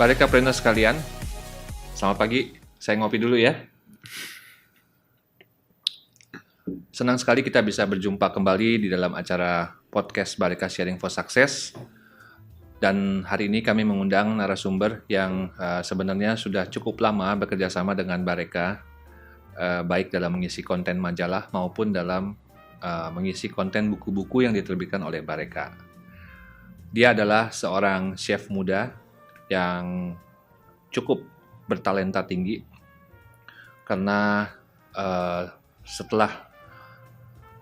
Para kapreneur sekalian, selamat pagi. Saya ngopi dulu ya. Senang sekali kita bisa berjumpa kembali di dalam acara podcast Bareka Sharing for Success. Dan hari ini kami mengundang narasumber yang sebenarnya sudah cukup lama bekerja sama dengan Bareka, baik dalam mengisi konten majalah maupun dalam mengisi konten buku-buku yang diterbitkan oleh Bareka. Dia adalah seorang chef muda yang cukup bertalenta tinggi karena setelah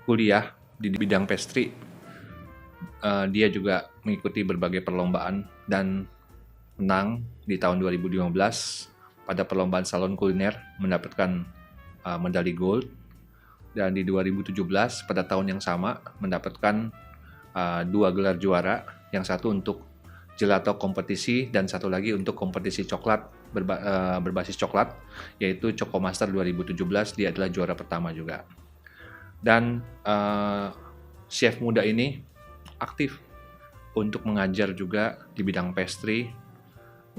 kuliah di bidang pastry, dia juga mengikuti berbagai perlombaan dan menang di tahun 2015 pada perlombaan salon kuliner mendapatkan medali gold, dan di 2017 pada tahun yang sama mendapatkan 2 gelar juara, yang satu untuk gelato kompetisi dan satu lagi untuk kompetisi coklat berbasis coklat, yaitu Chocomaster 2017. Dia adalah juara pertama juga. Dan chef muda ini aktif untuk mengajar juga di bidang pastry.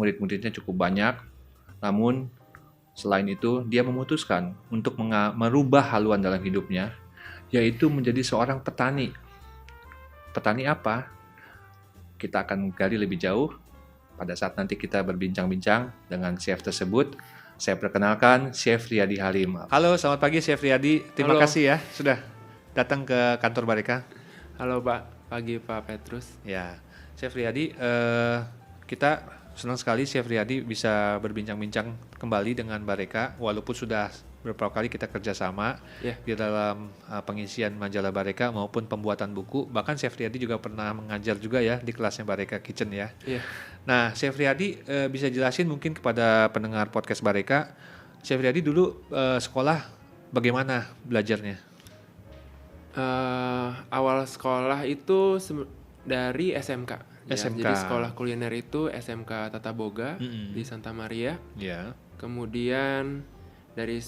Murid-muridnya cukup banyak. Namun selain itu dia memutuskan untuk merubah haluan dalam hidupnya, yaitu menjadi seorang petani. Petani apa? Kita akan gali lebih jauh pada saat nanti kita berbincang-bincang dengan chef tersebut. Saya perkenalkan Chef Riyadi Halim. Halo, selamat pagi Chef Riyadi. Terima kasih ya sudah datang ke kantor Bareka. Halo Pak, pagi Pak Petrus. Ya, Chef Riyadi, kita senang sekali Chef Riyadi bisa berbincang-bincang kembali dengan Bareka, walaupun sudah beberapa kali kita kerjasama di dalam pengisian majalah Bareka maupun pembuatan buku. Bahkan Chef Riyadi juga pernah mengajar juga ya di kelasnya Bareka Kitchen ya. Nah, Chef Riyadi bisa jelasin mungkin kepada pendengar podcast Bareka, Chef Riyadi dulu sekolah bagaimana belajarnya? Awal sekolah itu dari SMK. SMK. Jadi sekolah kuliner itu SMK Tata Boga di Santa Maria. Kemudian dari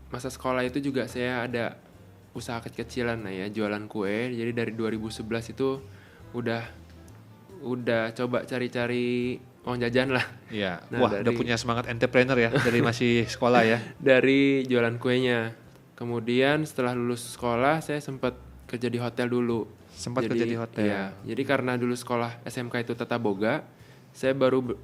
masa sekolah itu juga saya ada usaha kecil-kecilan jualan kue. Jadi dari 2011 itu udah coba cari-cari uang jajan lah. Iya. Nah, udah punya semangat entrepreneur ya dari masih sekolah ya. Dari jualan kuenya. Kemudian setelah lulus sekolah saya sempat kerja di hotel dulu. Kerja di hotel. Iya. Jadi karena dulu sekolah SMK itu Tata Boga, saya baru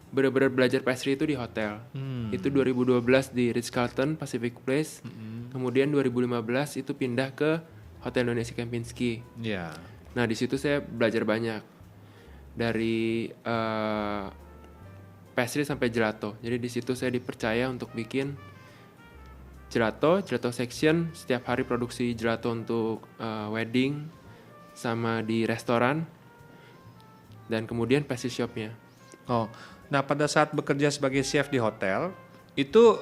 benar-benar belajar pastry itu di hotel. Itu 2012 di Ritz-Carlton Pacific Place. Kemudian 2015 itu pindah ke Hotel Indonesia Kempinski. Nah, di situ saya belajar banyak. Dari pastry sampai gelato. Jadi di situ saya dipercaya untuk bikin gelato section, setiap hari produksi gelato untuk wedding sama di restoran, dan kemudian pastry shopnya. Nah pada saat bekerja sebagai chef di hotel itu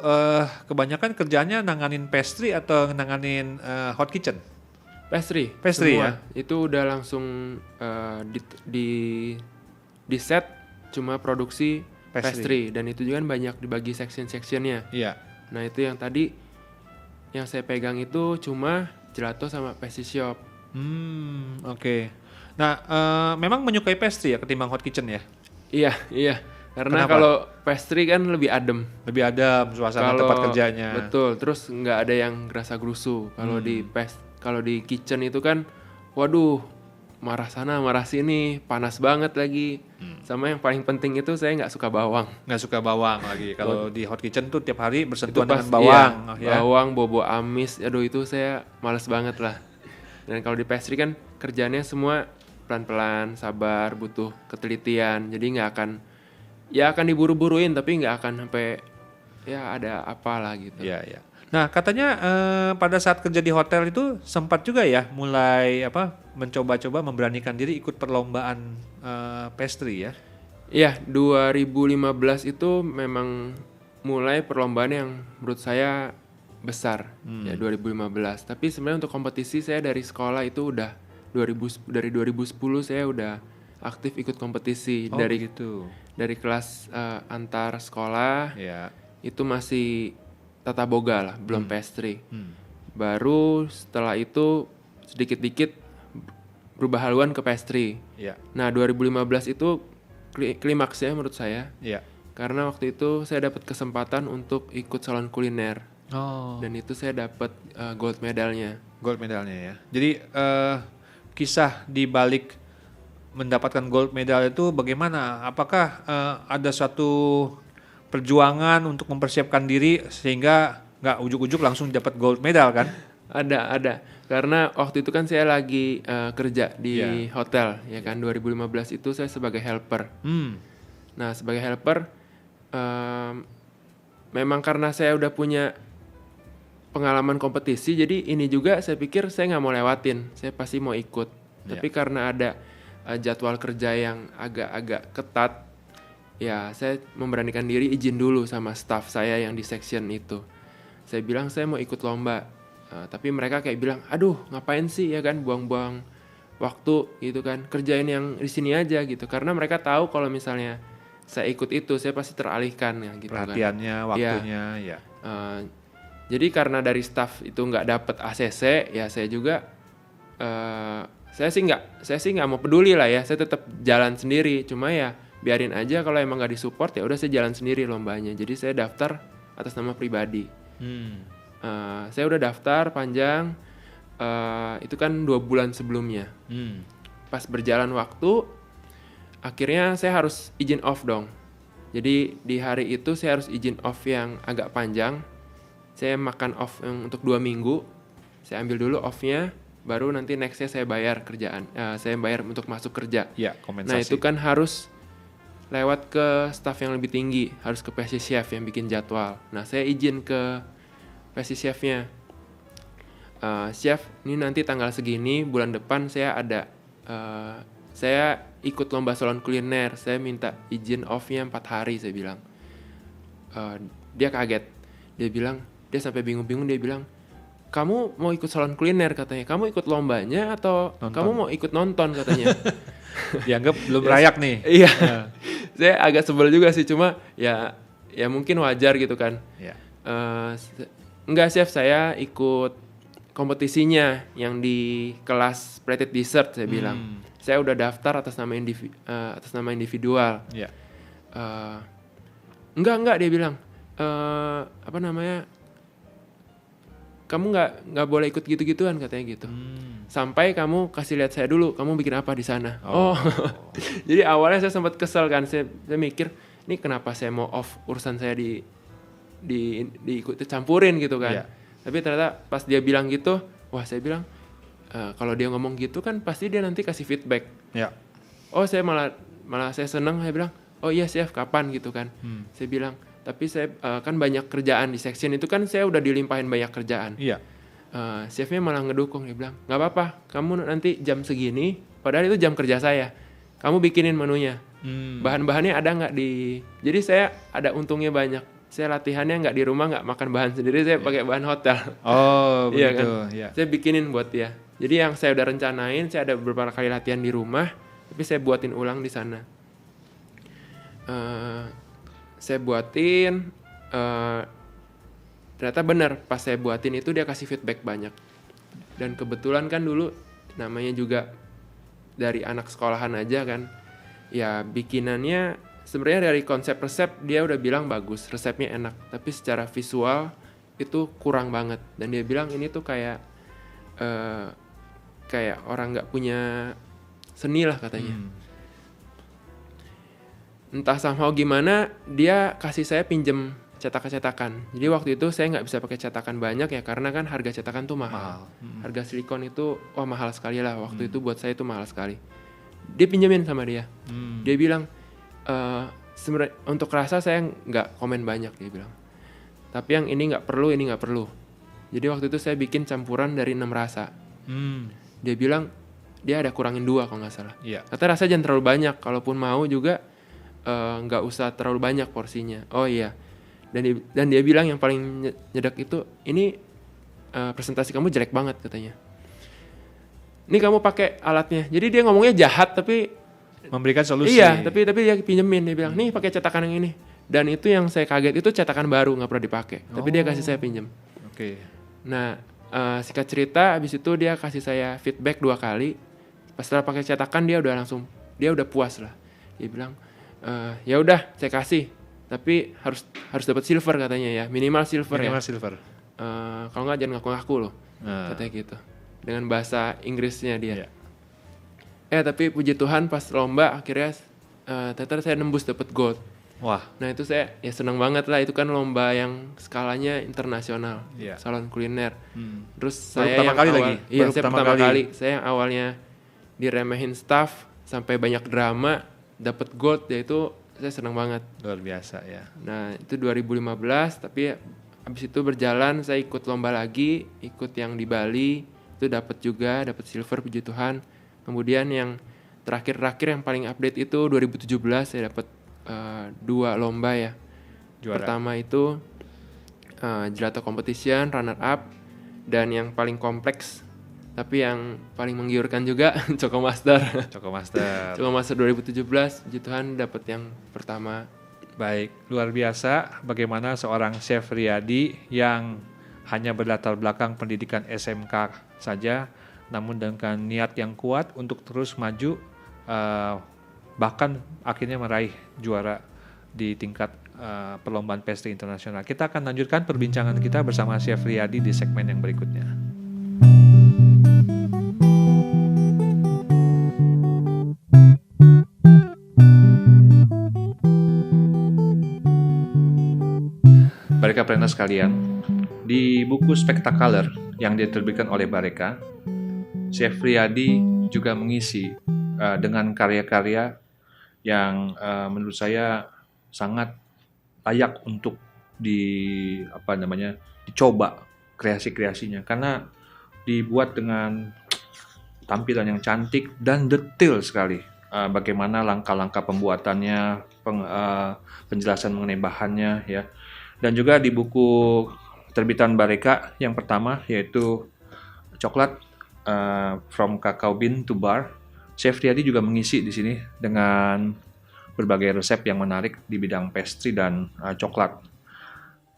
kebanyakan kerjanya nanganin pastry atau nanganin hot kitchen? Pastry ya? Semua. Itu udah langsung di set cuma produksi pastry, dan itu juga kan banyak dibagi section-sectionnya. Nah itu yang tadi yang saya pegang itu cuma gelato sama pastry shop. Oke. Nah, memang menyukai pastry ya ketimbang hot kitchen ya? Iya. Karena Kenapa? kalau pastry kan lebih adem. Suasana tempat kerjanya. Betul. Terus nggak ada yang rasa gerusu. Kalau di kitchen itu kan, waduh, marah sana marah sini, panas banget lagi. Sama yang paling penting itu saya nggak suka bawang. Nggak suka bawang lagi. Kalau di hot kitchen tuh tiap hari bersentuhan Itu dengan bawang. Bawang, bobo amis, aduh itu saya males banget lah. Dan kalau di pastry kan kerjanya semua pelan-pelan, sabar, butuh ketelitian. Jadi nggak akan diburu-buruin, tapi nggak akan sampai ada apalah gitu. Iya. Nah katanya pada saat kerja di hotel itu sempat juga ya mulai mencoba-coba memberanikan diri ikut perlombaan pastry ya? Iya, 2015 itu memang mulai perlombaan yang menurut saya besar. 2015. Tapi sebenarnya untuk kompetisi saya dari sekolah itu udah dari 2010 saya udah aktif ikut kompetisi. Dari kelas antar sekolah. Itu masih Tata Boga lah, belum pastry. Baru setelah itu sedikit-dikit berubah haluan ke pastry. Nah 2015 itu klimaksnya menurut saya. karena waktu itu saya dapat kesempatan untuk ikut salon kuliner Oh, dan itu saya dapat gold medalnya. gold medalnya ya. Jadi kisah di balik mendapatkan gold medal itu bagaimana? Apakah ada suatu perjuangan untuk mempersiapkan diri sehingga nggak ujuk-ujuk langsung dapat gold medal kan? Ada. Karena waktu itu kan saya lagi kerja di Iya. hotel, ya kan. 2015 itu saya sebagai helper. Hmm. Nah, sebagai helper, memang karena saya udah punya pengalaman kompetisi, jadi ini juga saya pikir saya nggak mau lewatin, saya pasti mau ikut. Tapi karena ada jadwal kerja yang agak-agak ketat, ya saya memberanikan diri izin dulu sama staff saya yang di section itu. Saya bilang saya mau ikut lomba, tapi mereka kayak bilang, aduh ngapain sih ya kan, buang-buang waktu gitu kan, kerjain yang di sini aja gitu. Karena mereka tahu kalau misalnya saya ikut itu, saya pasti teralihkan ya gitu kan. Perhatiannya, waktunya, ya. Jadi karena dari staff itu nggak dapet ACC, ya saya juga saya sih nggak mau peduli lah ya, saya tetap jalan sendiri. Cuma ya biarin aja kalau emang nggak disupport ya udah saya jalan sendiri lombanya. Jadi saya daftar atas nama pribadi. Saya udah daftar panjang, itu kan 2 bulan sebelumnya. Pas berjalan waktu, akhirnya saya harus izin off dong. Jadi di hari itu saya harus izin off yang agak panjang. Saya makan off yang untuk 2 minggu. Saya ambil dulu off-nya, baru nanti next-nya saya bayar kerjaan. Saya bayar untuk masuk kerja. Ya, kompensasi. Nah itu kan harus lewat ke staff yang lebih tinggi, harus ke PC chef yang bikin jadwal. Nah saya izin ke PC chefnya. Chef, ini nanti tanggal segini, bulan depan saya ada, saya ikut lomba salon kuliner. Saya minta izin off-nya 4 hari, saya bilang. Dia kaget. Dia sampai bingung-bingung, dia bilang, kamu mau ikut salon kuliner katanya, kamu ikut lombanya atau Nonton. kamu mau ikut nonton katanya. Dianggap belum layak nih. Iya, saya agak sebel juga sih, cuma ya mungkin wajar gitu kan. Ya. Enggak chef, saya ikut kompetisinya yang di kelas plated dessert, saya bilang. Saya udah daftar atas nama individual. Ya. Enggak dia bilang. Kamu nggak boleh ikut gitu-gituan katanya gitu. Sampai kamu kasih lihat saya dulu, kamu bikin apa di sana. Oh. Jadi awalnya saya sempat kesel kan, saya mikir, ini kenapa saya mau off, urusan saya diikut campurin gitu kan. Yeah. Tapi ternyata pas dia bilang gitu, wah saya bilang, kalau dia ngomong gitu kan pasti dia nanti kasih feedback. Ya. Oh saya malah saya senang, saya bilang, oh iya chef kapan gitu kan. Saya bilang, tapi saya kan banyak kerjaan di section itu kan, saya udah dilimpahin banyak kerjaan. Iya. Chefnya malah ngedukung, dia bilang nggak apa-apa, kamu nanti jam segini, padahal itu jam kerja saya, kamu bikinin menunya, bahan-bahannya ada nggak di, jadi saya ada untungnya banyak, saya latihannya nggak di rumah, nggak makan bahan sendiri, saya pakai bahan hotel. Oh Iya begitu. kan? Ya. Saya bikinin buat dia, jadi yang saya udah rencanain, saya ada beberapa kali latihan di rumah, tapi saya buatin ulang di sana. Saya buatin, ternyata benar, pas saya buatin itu dia kasih feedback banyak. Dan kebetulan kan dulu namanya juga dari anak sekolahan aja kan, ya bikinannya sebenarnya dari konsep resep dia udah bilang bagus, resepnya enak, tapi secara visual itu kurang banget. Dan dia bilang ini tuh kayak orang nggak punya seni lah katanya. Entah somehow gimana dia kasih saya pinjem cetakan. Jadi waktu itu saya nggak bisa pakai cetakan banyak ya, karena kan harga cetakan tuh mahal. Harga silikon itu mahal sekali lah waktu itu, buat saya itu mahal sekali. Dia pinjemin sama dia. Dia bilang sebenarnya untuk rasa saya nggak komen banyak, dia bilang. Tapi yang ini nggak perlu. Jadi waktu itu saya bikin campuran dari 6 rasa. Dia bilang dia ada kurangin 2 kalau nggak salah. Iya. Kata rasa jangan terlalu banyak, kalaupun mau juga nggak usah terlalu banyak porsinya. Oh iya. Dan dia bilang yang paling nyedak itu, ini presentasi kamu jelek banget katanya. Ini kamu pakai alatnya. Jadi dia ngomongnya jahat tapi Memberikan solusi. iya, tapi dia pinjemin, dia bilang, "Nih pakai cetakan yang ini." Dan itu yang saya kaget, itu cetakan baru, nggak pernah dipakai. Tapi dia kasih saya pinjem. Oke. Nah, singkat cerita, abis itu dia kasih saya feedback 2 kali. Pas setelah pakai cetakan dia udah puas lah. Dia bilang, ya udah saya kasih. tapi harus dapat silver katanya ya, minimal silver Minimal ya. silver. Kalau nggak jangan ngaku-ngaku loh, katanya gitu. Dengan bahasa Inggrisnya dia. Tapi puji Tuhan pas lomba akhirnya ternyata saya nembus dapat gold. Wah. Nah itu saya ya senang banget lah, itu kan lomba yang skalanya internasional, salon kuliner. Terus saya yang pertama kali, saya yang awalnya diremehin staff sampai banyak drama, dapat gold, ya itu saya senang banget. Luar biasa ya. Nah itu 2015, tapi habis itu berjalan saya ikut lomba lagi, ikut yang di Bali, itu dapat silver puji Tuhan. Kemudian yang terakhir yang paling update itu 2017 saya dapat 2 lomba ya. Juara. Pertama itu gelato competition runner up, dan yang paling kompleks tapi yang paling menggiurkan juga Choco Master 2017, puji Tuhan dapat yang pertama. Baik, luar biasa bagaimana seorang Chef Riyadi yang hanya berlatar belakang pendidikan SMK saja, namun dengan niat yang kuat untuk terus maju, bahkan akhirnya meraih juara di tingkat perlombaan pastry internasional. Kita akan lanjutkan perbincangan kita bersama Chef Riyadi di segmen yang berikutnya. Barekapreneur sekalian, di buku Spectacular yang diterbitkan oleh Bareka, Chef Riyadi juga mengisi dengan karya-karya yang menurut saya sangat layak untuk dicoba kreasi-kreasinya, karena dibuat dengan tampilan yang cantik dan detail sekali. Bagaimana langkah-langkah pembuatannya, penjelasan mengenai bahannya ya. Dan juga di buku terbitan Bareka yang pertama, yaitu coklat from cacao bean to bar, Chef Riyadi juga mengisi di sini dengan berbagai resep yang menarik di bidang pastry dan coklat.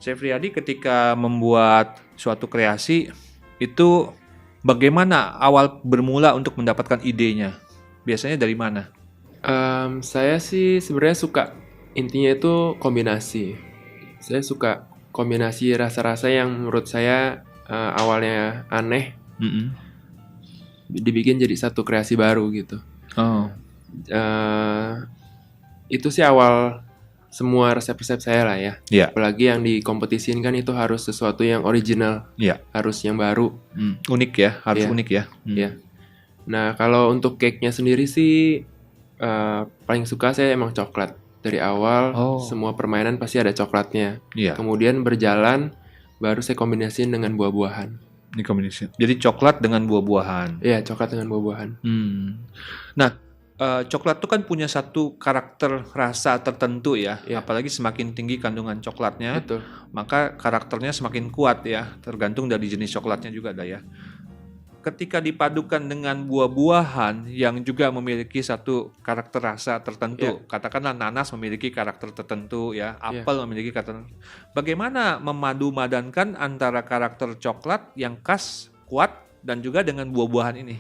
Chef Riyadi ketika membuat suatu kreasi itu bagaimana awal bermula untuk mendapatkan idenya? Biasanya dari mana? Saya sih sebenarnya suka, intinya itu kombinasi. Saya suka kombinasi rasa-rasa yang menurut saya awalnya aneh, dibikin jadi satu kreasi baru gitu. Itu sih awal semua resep-resep saya lah ya. Apalagi yang dikompetisiin kan itu harus sesuatu yang original, harus yang baru, unik ya, harus unik ya. Nah kalau untuk cake-nya sendiri sih paling suka saya emang coklat. Dari awal semua permainan pasti ada coklatnya. Kemudian berjalan baru saya kombinasiin dengan buah-buahan. Jadi coklat dengan buah-buahan. Iya, coklat dengan buah-buahan. Nah, coklat itu kan punya satu karakter rasa tertentu ya. Apalagi semakin tinggi kandungan coklatnya, betul, maka karakternya semakin kuat ya. Tergantung dari jenis coklatnya juga ada ya. Ketika dipadukan dengan buah-buahan yang juga memiliki satu karakter rasa tertentu, katakanlah nanas memiliki karakter tertentu ya, apel memiliki karakter. Bagaimana memadu-madankan antara karakter coklat yang khas, kuat, dan juga dengan buah-buahan ini?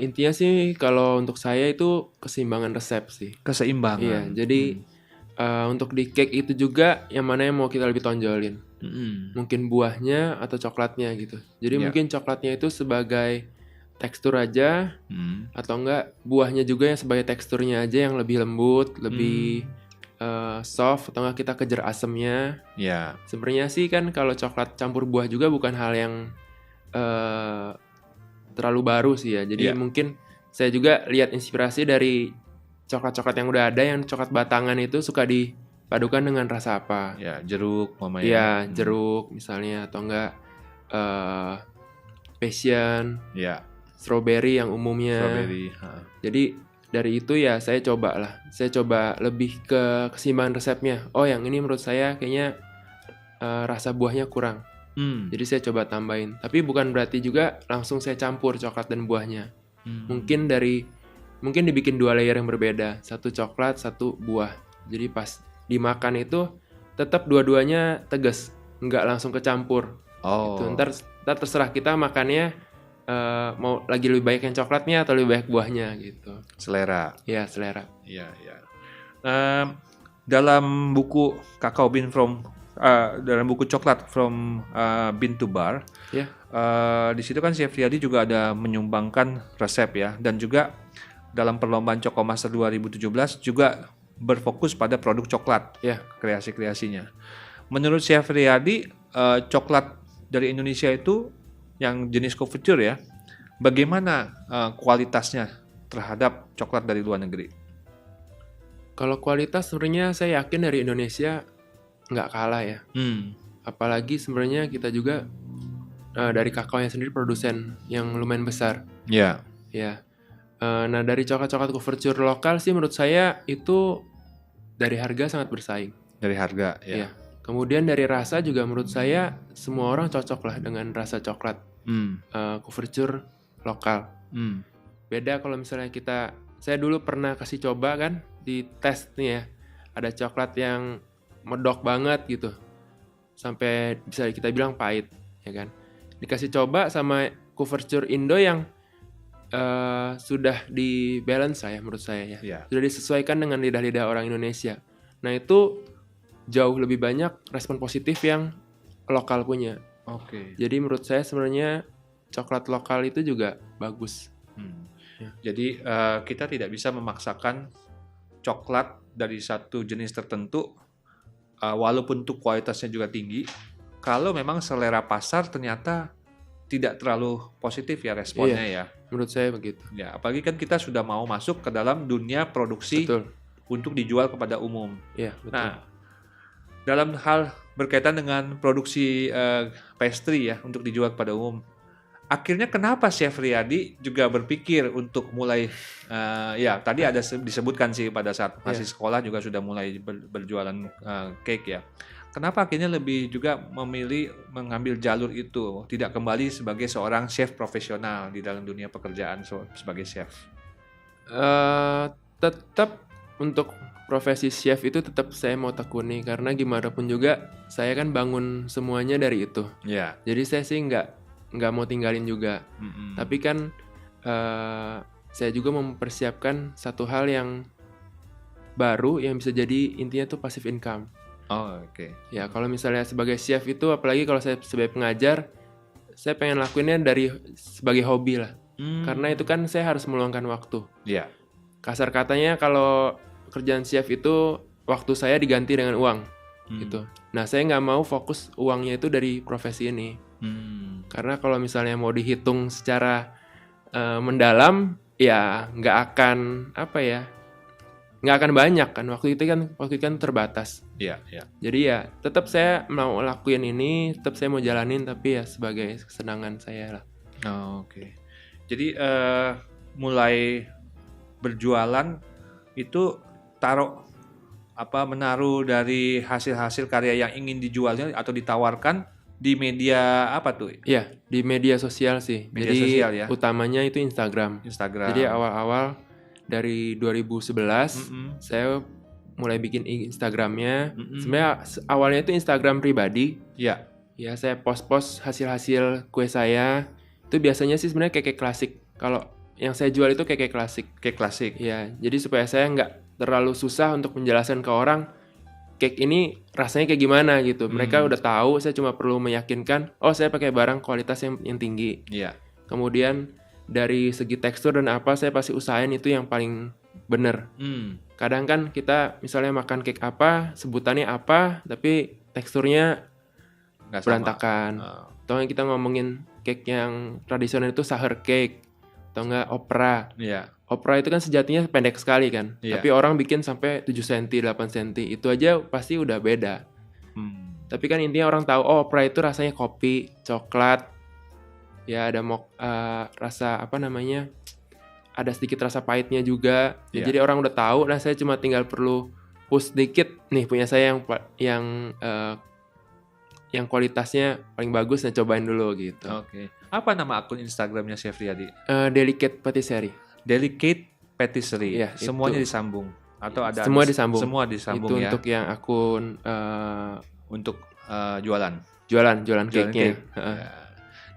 Intinya sih kalau untuk saya itu keseimbangan resep sih. Keseimbangan. Iya, jadi untuk di cake itu juga yang mana yang mau kita lebih tonjolin. Mungkin buahnya atau coklatnya gitu. Jadi mungkin coklatnya itu sebagai tekstur aja, atau enggak buahnya juga yang sebagai teksturnya aja yang lebih lembut, lebih soft, atau enggak kita kejar asemnya. Sebenarnya sih kan kalau coklat campur buah juga bukan hal yang terlalu baru sih ya. Jadi mungkin saya juga lihat inspirasi dari coklat-coklat yang udah ada, yang coklat batangan itu suka dipadukan dengan rasa apa? Ya, jeruk, jeruk misalnya, atau enggak passion, strawberry yang umumnya. Jadi dari itu ya saya coba lebih ke keseimbangan resepnya. Oh, yang ini menurut saya kayaknya rasa buahnya kurang. Jadi saya coba tambahin. Tapi bukan berarti juga langsung saya campur coklat dan buahnya. Mungkin dibikin 2 layer yang berbeda, satu coklat, satu buah. Jadi pas dimakan itu tetap dua-duanya tegas, nggak langsung kecampur. Itu ntar terserah kita makannya mau lagi lebih baik yang coklatnya atau lebih baik buahnya gitu. Selera. Iya, selera. Iya. dalam buku Cacao Bean dalam buku coklat from bean to bar, Ya. di situ kan Chef Riyadi juga ada menyumbangkan resep ya, dan juga dalam perlombaan Chocomaster 2017 juga berfokus pada produk coklat, Ya. kreasi-kreasinya. Menurut Chef Riyadi, coklat dari Indonesia itu yang jenis couverture ya, bagaimana kualitasnya terhadap coklat dari luar negeri? Kalau kualitas sebenarnya saya yakin dari Indonesia nggak kalah ya. Apalagi sebenarnya kita juga dari kakaonya sendiri produsen yang lumayan besar. Ya. Ya. Nah dari coklat-coklat couverture lokal sih menurut saya itu dari harga sangat bersaing. Dari harga ya. Ya. Kemudian dari rasa juga menurut saya semua orang cocok lah dengan rasa coklat couverture lokal. Beda kalau misalnya saya dulu pernah kasih coba kan di tes nih ya, ada coklat yang medok banget gitu, sampai bisa kita bilang pahit, ya kan. Dikasih coba sama couverture Indo yang sudah di balance menurut saya ya. Sudah disesuaikan dengan lidah-lidah orang Indonesia. Nah itu jauh lebih banyak respon positif yang lokal punya. Oke. Jadi menurut saya sebenarnya coklat lokal itu juga bagus. Ya. Jadi kita tidak bisa memaksakan coklat dari satu jenis tertentu, walaupun untuk kualitasnya juga tinggi, kalau memang selera pasar ternyata tidak terlalu positif ya responnya. Iya, ya. Menurut saya begitu. Ya, apalagi kan kita sudah mau masuk ke dalam dunia produksi. Betul. Untuk dijual kepada umum. Iya, betul. Nah, dalam hal berkaitan dengan produksi pastry ya untuk dijual kepada umum, akhirnya kenapa Chef Riyadi juga berpikir untuk mulai ya tadi ada disebutkan sih pada saat masih sekolah juga sudah mulai berjualan cake ya. Kenapa akhirnya lebih juga memilih mengambil jalur itu, tidak kembali sebagai seorang chef profesional di dalam dunia pekerjaan sebagai chef? Tetap untuk profesi chef itu tetap saya mau tekuni, karena gimana pun juga saya kan bangun semuanya dari itu. Ya. Jadi saya sih nggak mau tinggalin juga. Tapi kan saya juga mempersiapkan satu hal yang baru yang bisa jadi intinya tuh passive income. Oh, oke. Ya kalau misalnya sebagai chef itu, apalagi kalau saya sebagai pengajar, saya pengen lakuinnya sebagai hobi lah. Karena itu kan saya harus meluangkan waktu. Iya. Kasar katanya kalau kerjaan chef itu waktu saya diganti dengan uang gitu. Nah saya nggak mau fokus uangnya itu dari profesi ini. Karena kalau misalnya mau dihitung secara mendalam, ya nggak akan banyak kan. Waktu itu kan terbatas. Iya, iya. Jadi ya tetap saya mau lakuin ini, tetap saya mau jalanin, tapi ya sebagai kesenangan saya lah. Oh, oke. Jadi mulai berjualan itu menaruh dari hasil-hasil karya yang ingin dijualnya atau ditawarkan di media apa tuh? Iya, di media sosial sih. Media Jadi sosial ya. utamanya itu Instagram. Jadi awal-awal dari 2011 saya mulai bikin Instagramnya. Sebenarnya awalnya itu Instagram pribadi. Iya. Ya saya post-post hasil-hasil kue saya. Itu biasanya sih sebenarnya cake klasik. Kalau yang saya jual itu cake klasik. Cake klasik. Ya, jadi supaya saya nggak terlalu susah untuk menjelaskan ke orang cake ini rasanya kayak gimana gitu. Mereka udah tahu, saya cuma perlu meyakinkan, oh saya pakai barang kualitas yang tinggi. Iya. Kemudian dari segi tekstur dan apa, saya pasti usahain itu yang paling bener. Kadang kan kita misalnya makan cake apa, sebutannya apa, tapi teksturnya Nggak berantakan. Atau kita ngomongin cake yang tradisional itu saher cake, atau enggak opera. Iya. Opera itu kan sejatinya pendek sekali kan. Iya. Tapi orang bikin sampai 7 cm, 8 cm. Itu aja pasti udah beda. Tapi kan intinya orang tahu, oh opera itu rasanya kopi, coklat. Ya ada rasa ada sedikit rasa pahitnya juga. Ya, jadi orang udah tahu. Nah saya cuma tinggal perlu push dikit. Nih punya saya yang kualitasnya paling bagus, nah cobain dulu gitu. Oke. Apa nama akun Instagramnya Chef Riyadi? Delicate Patisserie. Delicate Patisserie. Ya, semuanya disambung atau ada? Semua disambung. Semua disambung itu ya. Untuk yang akun untuk jualan cake-nya. Cake. Ya.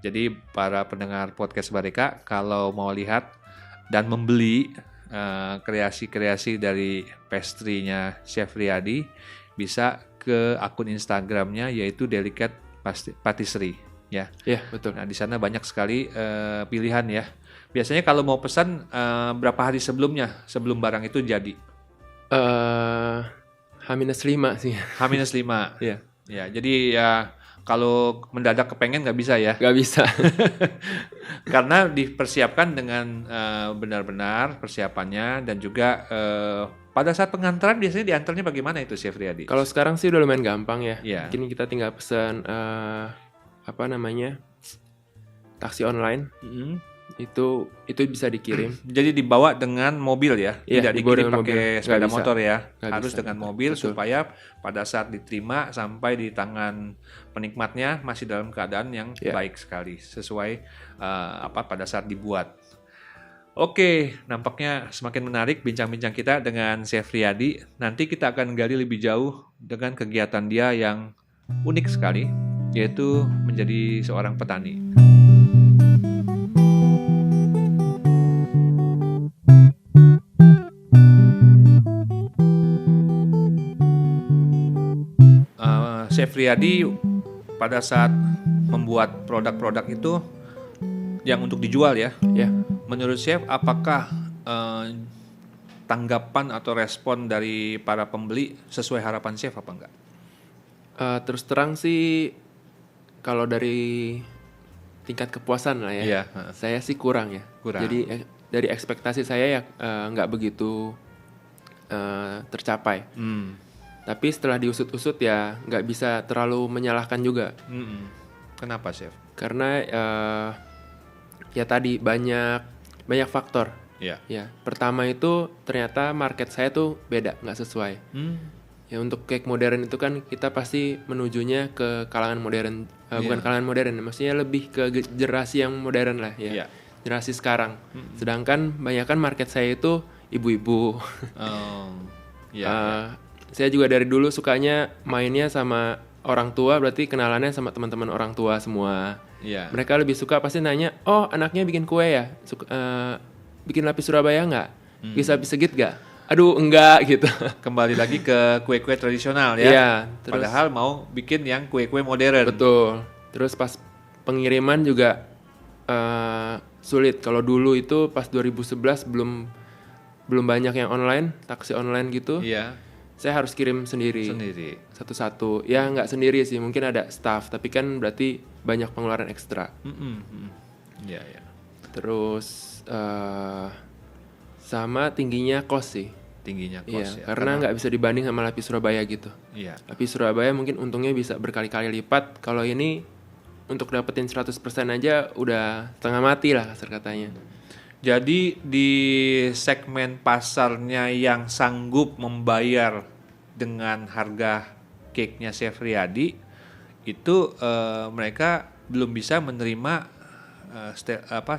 Jadi para pendengar podcast Bareka, kalau mau lihat dan membeli kreasi-kreasi dari pastry-nya Chef Riyadi bisa ke akun Instagramnya yaitu Delicate Patisserie ya. Iya, betul. Nah, di sana banyak sekali pilihan ya. Biasanya kalau mau pesan berapa hari sebelumnya sebelum barang itu jadi? H-5 sih. H-5. Iya, Ya, jadi ya kalau mendadak kepengen nggak bisa ya. nggak bisa. Karena dipersiapkan dengan benar-benar persiapannya dan juga pada saat pengantaran biasanya diantarnya bagaimana itu Chef Riyadi? Kalau sekarang sih udah lumayan gampang ya. Iya. Mungkin kita tinggal pesan taksi online. Itu bisa dikirim. Jadi dibawa dengan mobil ya, Iya, tidak dibawa dikirim dengan pakai mobil. Nggak sepeda bisa. motor ya, Nggak harus bisa. dengan mobil Betul. supaya pada saat diterima sampai di tangan penikmatnya masih dalam keadaan yang Iya. baik sekali, sesuai pada saat dibuat. Oke, nampaknya semakin menarik bincang-bincang kita dengan Chef Riyadi. Nanti kita akan gali lebih jauh dengan kegiatan dia yang unik sekali, yaitu menjadi seorang petani. Chef Riyadi pada saat membuat produk-produk itu yang untuk dijual ya. Ya. Menurut Chef, apakah tanggapan atau respon dari para pembeli sesuai harapan Chef apa enggak? Terus terang sih kalau dari tingkat kepuasan lah ya. Iya. Saya sih kurang ya. Kurang. Jadi dari ekspektasi saya ya nggak begitu tercapai. Tapi setelah diusut-usut ya nggak bisa terlalu menyalahkan juga. Kenapa Chef? Karena ya tadi banyak faktor. Ya. Ya, pertama itu ternyata market saya tuh beda, nggak sesuai. Ya untuk cake modern itu kan kita pasti menujunya ke kalangan modern, bukan kalangan modern, maksudnya lebih ke generasi yang modern lah ya. Iya. Generasi sekarang. Sedangkan banyakan market saya itu ibu-ibu. Saya juga dari dulu sukanya mainnya sama orang tua, berarti kenalannya sama teman-teman orang tua semua. Iya. Mereka lebih suka pasti nanya, oh anaknya bikin kue ya, bikin lapis Surabaya nggak? Bisa segit nggak? Aduh enggak gitu. Kembali lagi ke kue-kue tradisional ya. Iya, terus Padahal mau bikin yang kue-kue modern. betul. Terus pas pengiriman juga sulit. Kalau dulu itu pas 2011 belum banyak yang online, taksi online gitu. Iya. Saya harus kirim sendiri. Satu-satu. Ya nggak sendiri sih, mungkin ada staff, tapi kan berarti banyak pengeluaran ekstra. Iya, iya. Terus sama tingginya kos sih. Tingginya Iya, kos ya. karena nggak bisa dibanding sama lapis Surabaya gitu. Iya. Lapis Surabaya mungkin untungnya bisa berkali-kali lipat. Kalau ini untuk dapetin 100% aja udah setengah mati lah kasar katanya. Jadi di segmen pasarnya yang sanggup membayar dengan harga cake-nya Chef Riyadi itu mereka belum bisa menerima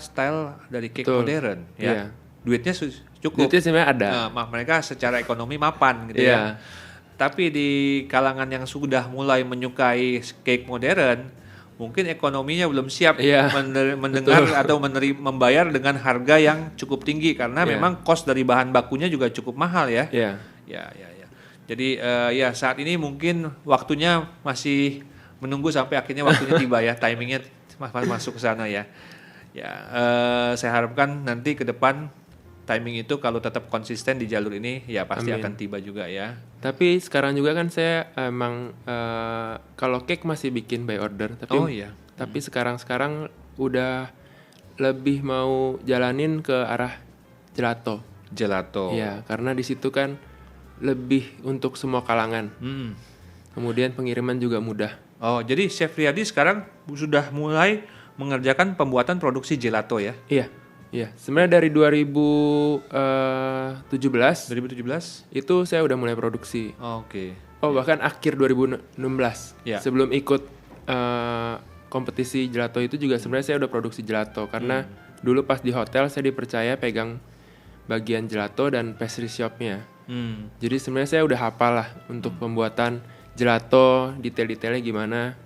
style dari cake Betul. modern ya. Iya. Duitnya cukup. Duitnya sebenarnya ada. Mereka secara ekonomi mapan gitu Iya. ya. Tapi di kalangan yang sudah mulai menyukai cake modern, mungkin ekonominya belum siap Iya, mendengar betul. atau membayar dengan harga yang cukup tinggi karena Iya. memang cost dari bahan bakunya juga cukup mahal ya. Iya. Ya. Jadi ya saat ini mungkin waktunya masih menunggu sampai akhirnya waktunya tiba ya, timingnya masuk ke sana ya. Ya, saya harapkan nanti ke depan timing itu kalau tetap konsisten di jalur ini ya pasti Amin. akan tiba juga ya. Tapi sekarang juga kan saya emang kalau cake masih bikin by order, tapi Oh iya. tapi sekarang udah lebih mau jalanin ke arah gelato. Gelato. Iya, karena di situ kan lebih untuk semua kalangan. Kemudian pengiriman juga mudah. Oh, jadi Chef Riyadi sekarang sudah mulai mengerjakan pembuatan produksi gelato ya? Iya. Sebenarnya dari 2017 itu saya udah mulai produksi. Oh, oke. Bahkan akhir 2016 Ya. sebelum ikut kompetisi gelato itu juga sebenarnya saya udah produksi gelato karena dulu pas di hotel saya dipercaya pegang bagian gelato dan pastry shopnya. Jadi sebenarnya saya udah hafal lah untuk pembuatan gelato, detail-detailnya gimana.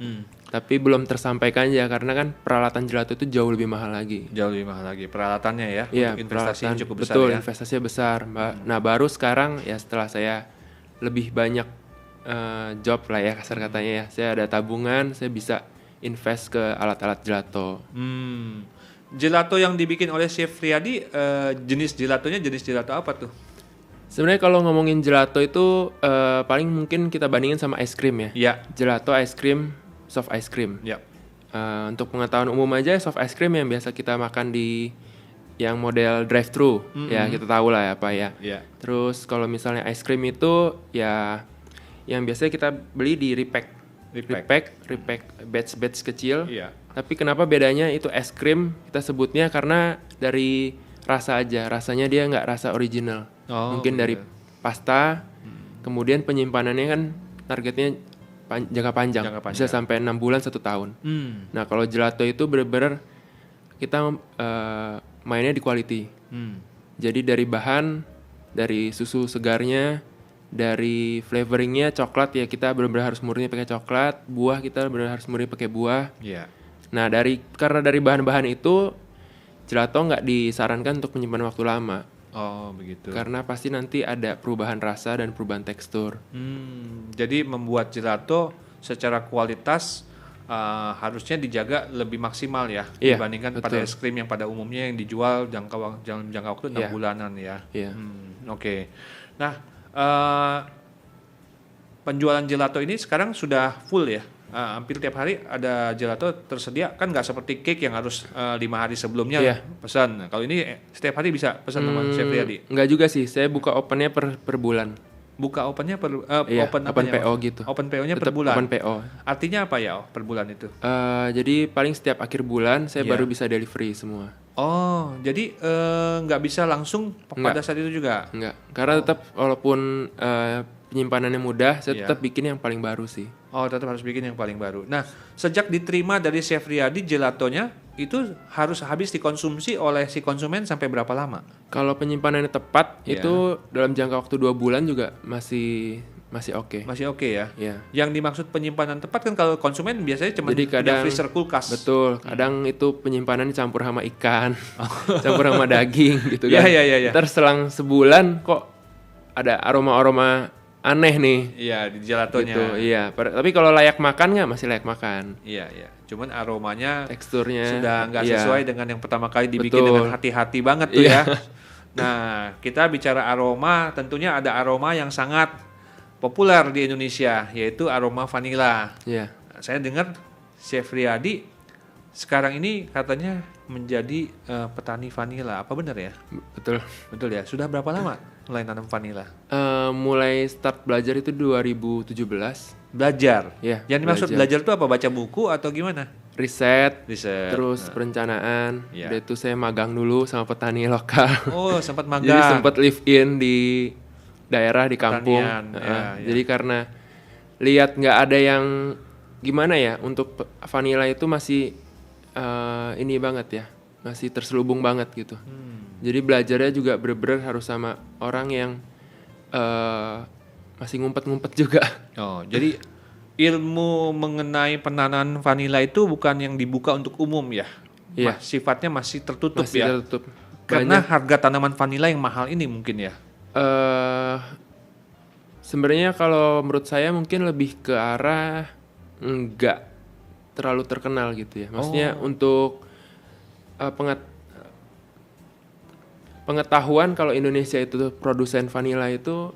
Tapi belum tersampaikan ya karena kan peralatan gelato itu jauh lebih mahal lagi. Jauh lebih mahal lagi peralatannya ya. Iya, Untuk investasinya peralatan, cukup besar betul, ya. investasinya besar, Mbak. Nah, baru sekarang ya setelah saya lebih banyak job lah ya kasar katanya ya. Saya ada tabungan, saya bisa invest ke alat-alat gelato. Gelato yang dibikin oleh Chef Riyadi, jenis gelato apa tuh? Sebenarnya kalau ngomongin gelato itu paling mungkin kita bandingin sama es krim ya. Iya. Gelato ice cream, soft ice cream. Ya. Untuk pengetahuan umum aja soft ice cream yang biasa kita makan di yang model drive thru ya kita tahu lah ya apa ya. Iya. Terus kalau misalnya ice cream itu ya yang biasanya kita beli di repack batch kecil. Iya. Tapi kenapa bedanya itu es krim kita sebutnya karena dari rasa aja, rasanya dia nggak rasa original. Mungkin dari pasta, kemudian penyimpanannya kan targetnya jangka panjang, bisa sampai 6 bulan 1 tahun. Nah kalau gelato itu bener-bener kita mainnya di quality. Jadi dari bahan, dari susu segarnya, dari flavoringnya coklat ya kita benar-benar harus murni pakai coklat, buah kita benar-benar harus murni pakai buah. Iya. Nah karena dari bahan-bahan itu gelato nggak disarankan untuk menyimpan waktu lama. Oh begitu. Karena pasti nanti ada perubahan rasa dan perubahan tekstur. Jadi membuat gelato secara kualitas harusnya dijaga lebih maksimal ya dibandingkan pada es krim yang pada umumnya yang dijual jangka waktu 6 bulanan ya. Oke. Nah penjualan gelato ini sekarang sudah full ya. Hampir tiap hari ada gelato tersedia, kan nggak seperti cake yang harus 5 hari sebelumnya pesan. Nah, kalau ini setiap hari bisa pesan sama Chef Riyadi? Nggak juga sih, saya buka opennya per bulan. Buka opennya per open PO gitu. Open PO-nya per bulan. Open PO. Artinya apa ya per bulan itu? Jadi paling setiap akhir bulan saya baru bisa delivery semua. Oh, jadi nggak bisa langsung pada saat itu juga? Nggak, karena tetap walaupun penyimpanannya mudah, saya tetap bikin yang paling baru sih. Oh, tetap harus bikin yang paling baru. Nah, sejak diterima dari Chef Riyadi gelatonya itu harus habis dikonsumsi oleh si konsumen sampai berapa lama? Kalau penyimpanannya tepat itu dalam jangka waktu 2 bulan juga masih oke. Masih oke ya? Iya. Yang dimaksud penyimpanan tepat kan kalau konsumen biasanya cuma punya freezer kulkas. Betul, kadang itu penyimpanan campur sama ikan, campur sama daging gitu kan. Iya. Ntar selang sebulan kok ada aroma-aroma aneh nih. Iya, di gelatonya. Gitu, iya. Tapi kalau layak makan nggak? Masih layak makan. Iya. Cuman aromanya, teksturnya sudah nggak sesuai dengan yang pertama kali dibikin dengan hati-hati banget tuh ya. Nah, kita bicara aroma, tentunya ada aroma yang sangat populer di Indonesia, yaitu aroma vanila. Iya. Saya dengar Chef Riyadi sekarang ini katanya menjadi petani vanila. Apa benar ya? Betul ya. Sudah berapa lama mulai nanam vanila? Mulai start belajar itu 2017. Belajar? Ya. Yang dimaksud belajar itu apa? Baca buku atau gimana? Riset. Terus perencanaan. Udah itu saya magang dulu sama petani lokal. Oh, sempat magang. Jadi sempat live in di daerah di kampung. Jadi karena lihat nggak ada yang gimana ya untuk vanila itu masih ini banget ya, masih terselubung banget gitu. Jadi belajarnya juga bener-bener harus sama orang yang masih ngumpet-ngumpet juga. Oh, jadi ilmu mengenai penanaman vanila itu bukan yang dibuka untuk umum ya? Iya. Sifatnya masih tertutup ya? Tertutup. Karena harga tanaman vanila yang mahal ini mungkin ya? Sebenarnya kalau menurut saya mungkin lebih ke arah nggak terlalu terkenal gitu ya. Maksudnya untuk pengetahuan kalau Indonesia itu produsen vanila itu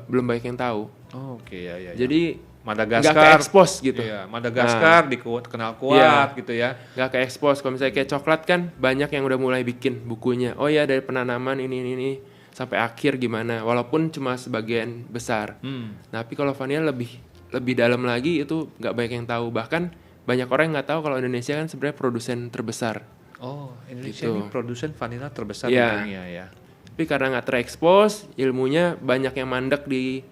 belum banyak yang tahu. Oke. Jadi Madagaskar nggak ke-expose gitu. Iya, Madagaskar dikenal kuat gitu ya. Nggak ke-expose. Kalau misalnya kayak coklat kan banyak yang udah mulai bikin bukunya. Oh ya dari penanaman ini sampai akhir gimana. Walaupun cuma sebagian besar. Tapi kalau vanila lebih dalam lagi itu nggak banyak yang tahu. Bahkan banyak orang yang nggak tahu kalau Indonesia kan sebenarnya produsen terbesar. Oh, Indonesia ini produsen vanila terbesar di dunia ya. Tapi karena nggak terekspos, ilmunya banyak yang mandek di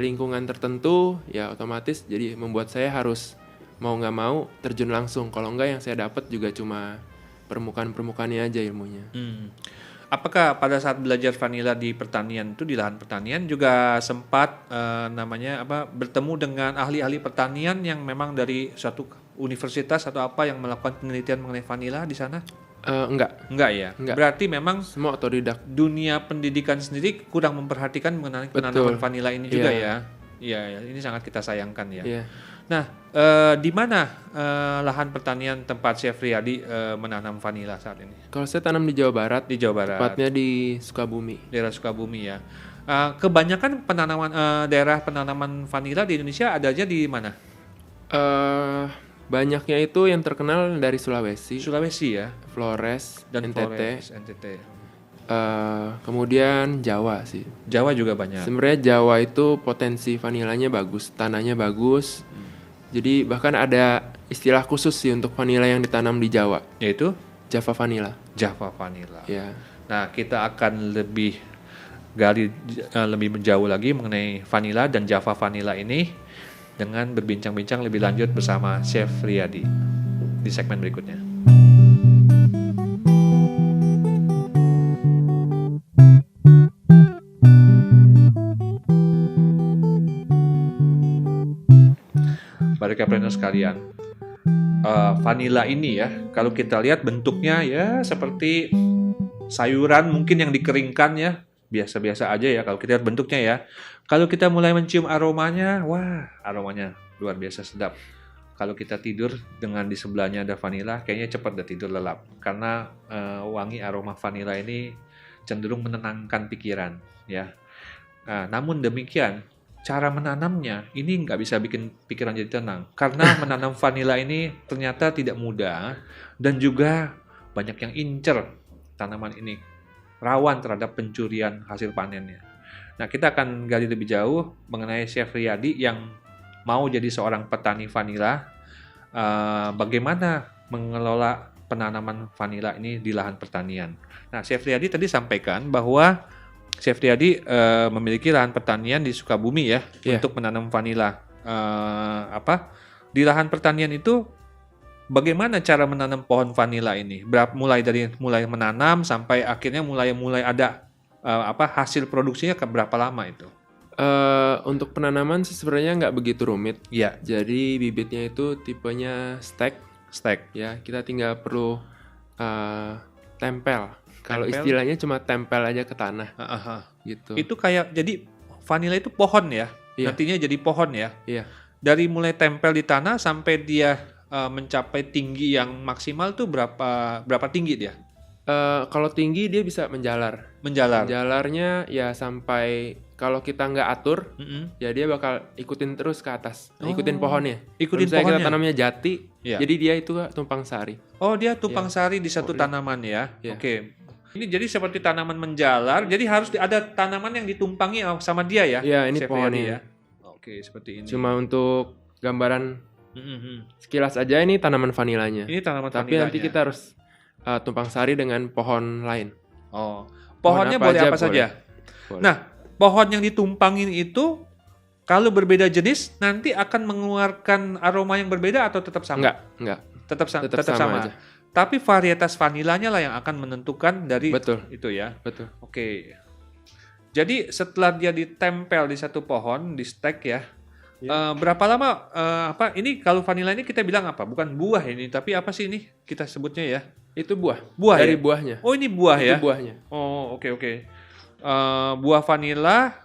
lingkungan tertentu, ya otomatis jadi membuat saya harus mau nggak mau terjun langsung. Kalau nggak yang saya dapat juga cuma permukaannya aja ilmunya. apakah pada saat belajar vanila di pertanian itu di lahan pertanian juga sempat bertemu dengan ahli-ahli pertanian yang memang dari suatu universitas atau apa yang melakukan penelitian mengenai vanila di sana? Enggak ya. Enggak. Berarti memang Semua otodidak. dunia pendidikan sendiri kurang memperhatikan mengenai penanaman Betul. vanila ini juga Iya. ya. Iya, ini sangat kita sayangkan ya. Iya. Nah, di mana lahan pertanian tempat Chef Riyadi menanam vanila saat ini? Kalau saya tanam di Jawa Barat, Di Jawa Barat, tepatnya di Sukabumi. daerah Sukabumi ya. Kebanyakan daerah penanaman vanila di Indonesia ada aja di mana? Banyaknya itu yang terkenal dari Sulawesi, Sulawesi ya, Flores, dan NTT, Flores, NTT. kemudian Jawa sih. Jawa juga banyak. Sebenarnya Jawa itu potensi vanilanya bagus, tanahnya bagus. Jadi bahkan ada istilah khusus sih untuk vanila yang ditanam di Jawa, Yaitu Java vanila. Java vanila. Ya. Nah, kita akan lebih menjauh lagi mengenai vanila dan Java vanila ini dengan berbincang-bincang lebih lanjut bersama Chef Riyadi di segmen berikutnya. Barikapreneur sekalian, vanila ini ya, kalau kita lihat bentuknya ya seperti sayuran mungkin yang dikeringkan ya, biasa-biasa aja ya kalau kita lihat bentuknya ya. Kalau kita mulai mencium aromanya, wah aromanya luar biasa sedap. Kalau kita tidur dengan di sebelahnya ada vanila, kayaknya cepat udah tidur lelap. Karena wangi aroma vanila ini cenderung menenangkan pikiran ya. Namun demikian, cara menanamnya ini nggak bisa bikin pikiran jadi tenang. Karena menanam vanila ini ternyata tidak mudah dan juga banyak yang incer tanaman ini. Rawan terhadap pencurian hasil panennya. Nah, kita akan gali lebih jauh mengenai Chef Riyadi yang mau jadi seorang petani vanila. Bagaimana mengelola penanaman vanila ini di lahan pertanian. Nah, Chef Riyadi tadi sampaikan bahwa Chef Riyadi memiliki lahan pertanian di Sukabumi ya, untuk menanam vanila. Di lahan pertanian itu bagaimana cara menanam pohon vanila ini? Mulai menanam sampai akhirnya mulai ada hasil produksinya berapa lama itu? Untuk penanaman sih sebenarnya nggak begitu rumit. Iya. Jadi bibitnya itu tipenya stek. Ya, kita tinggal perlu tempel. Kalau istilahnya cuma tempel aja ke tanah. Gitu. Itu kayak jadi vanila itu pohon ya? Iya. Nantinya jadi pohon ya? Iya. Dari mulai tempel di tanah sampai dia mencapai tinggi yang maksimal tuh berapa tinggi dia? Kalau tinggi dia bisa menjalar. Menjalarnya ya sampai kalau kita nggak atur, ya dia bakal ikutin terus ke atas. Ikutin pohonnya. Ikutin Misalnya pohonnya. kita tanamnya jati, jadi dia itu tumpang sari. Oh, dia tumpang sari di satu tanaman ya? Iya. Oke. Ini jadi seperti tanaman menjalar, jadi harus ada tanaman yang ditumpangi sama dia ya? Iya, ini Chef pohonnya. Riyadi ya? Oke, seperti ini. Cuma untuk gambaran sekilas aja ini tanaman vanilanya. Ini tanaman Tapi vanilanya. nanti kita harus tumpang sari dengan pohon lain. Oh, pohonnya boleh apa saja? Boleh. Nah, pohon yang ditumpangin itu kalau berbeda jenis nanti akan mengeluarkan aroma yang berbeda atau tetap sama? Enggak. Tetap Tetap sama sama aja. Tapi varietas vanilanya lah yang akan menentukan dari Betul. itu ya. Betul. Oke. Jadi setelah dia ditempel di satu pohon, di stek ya. Berapa lama ini kalau vanila ini kita bilang apa? Bukan buah ini, tapi apa sih ini kita sebutnya ya? Itu buah. Buah Dari ya? buahnya. Oh, ini buah ya? Itu buahnya. Oh, oke. Buah vanila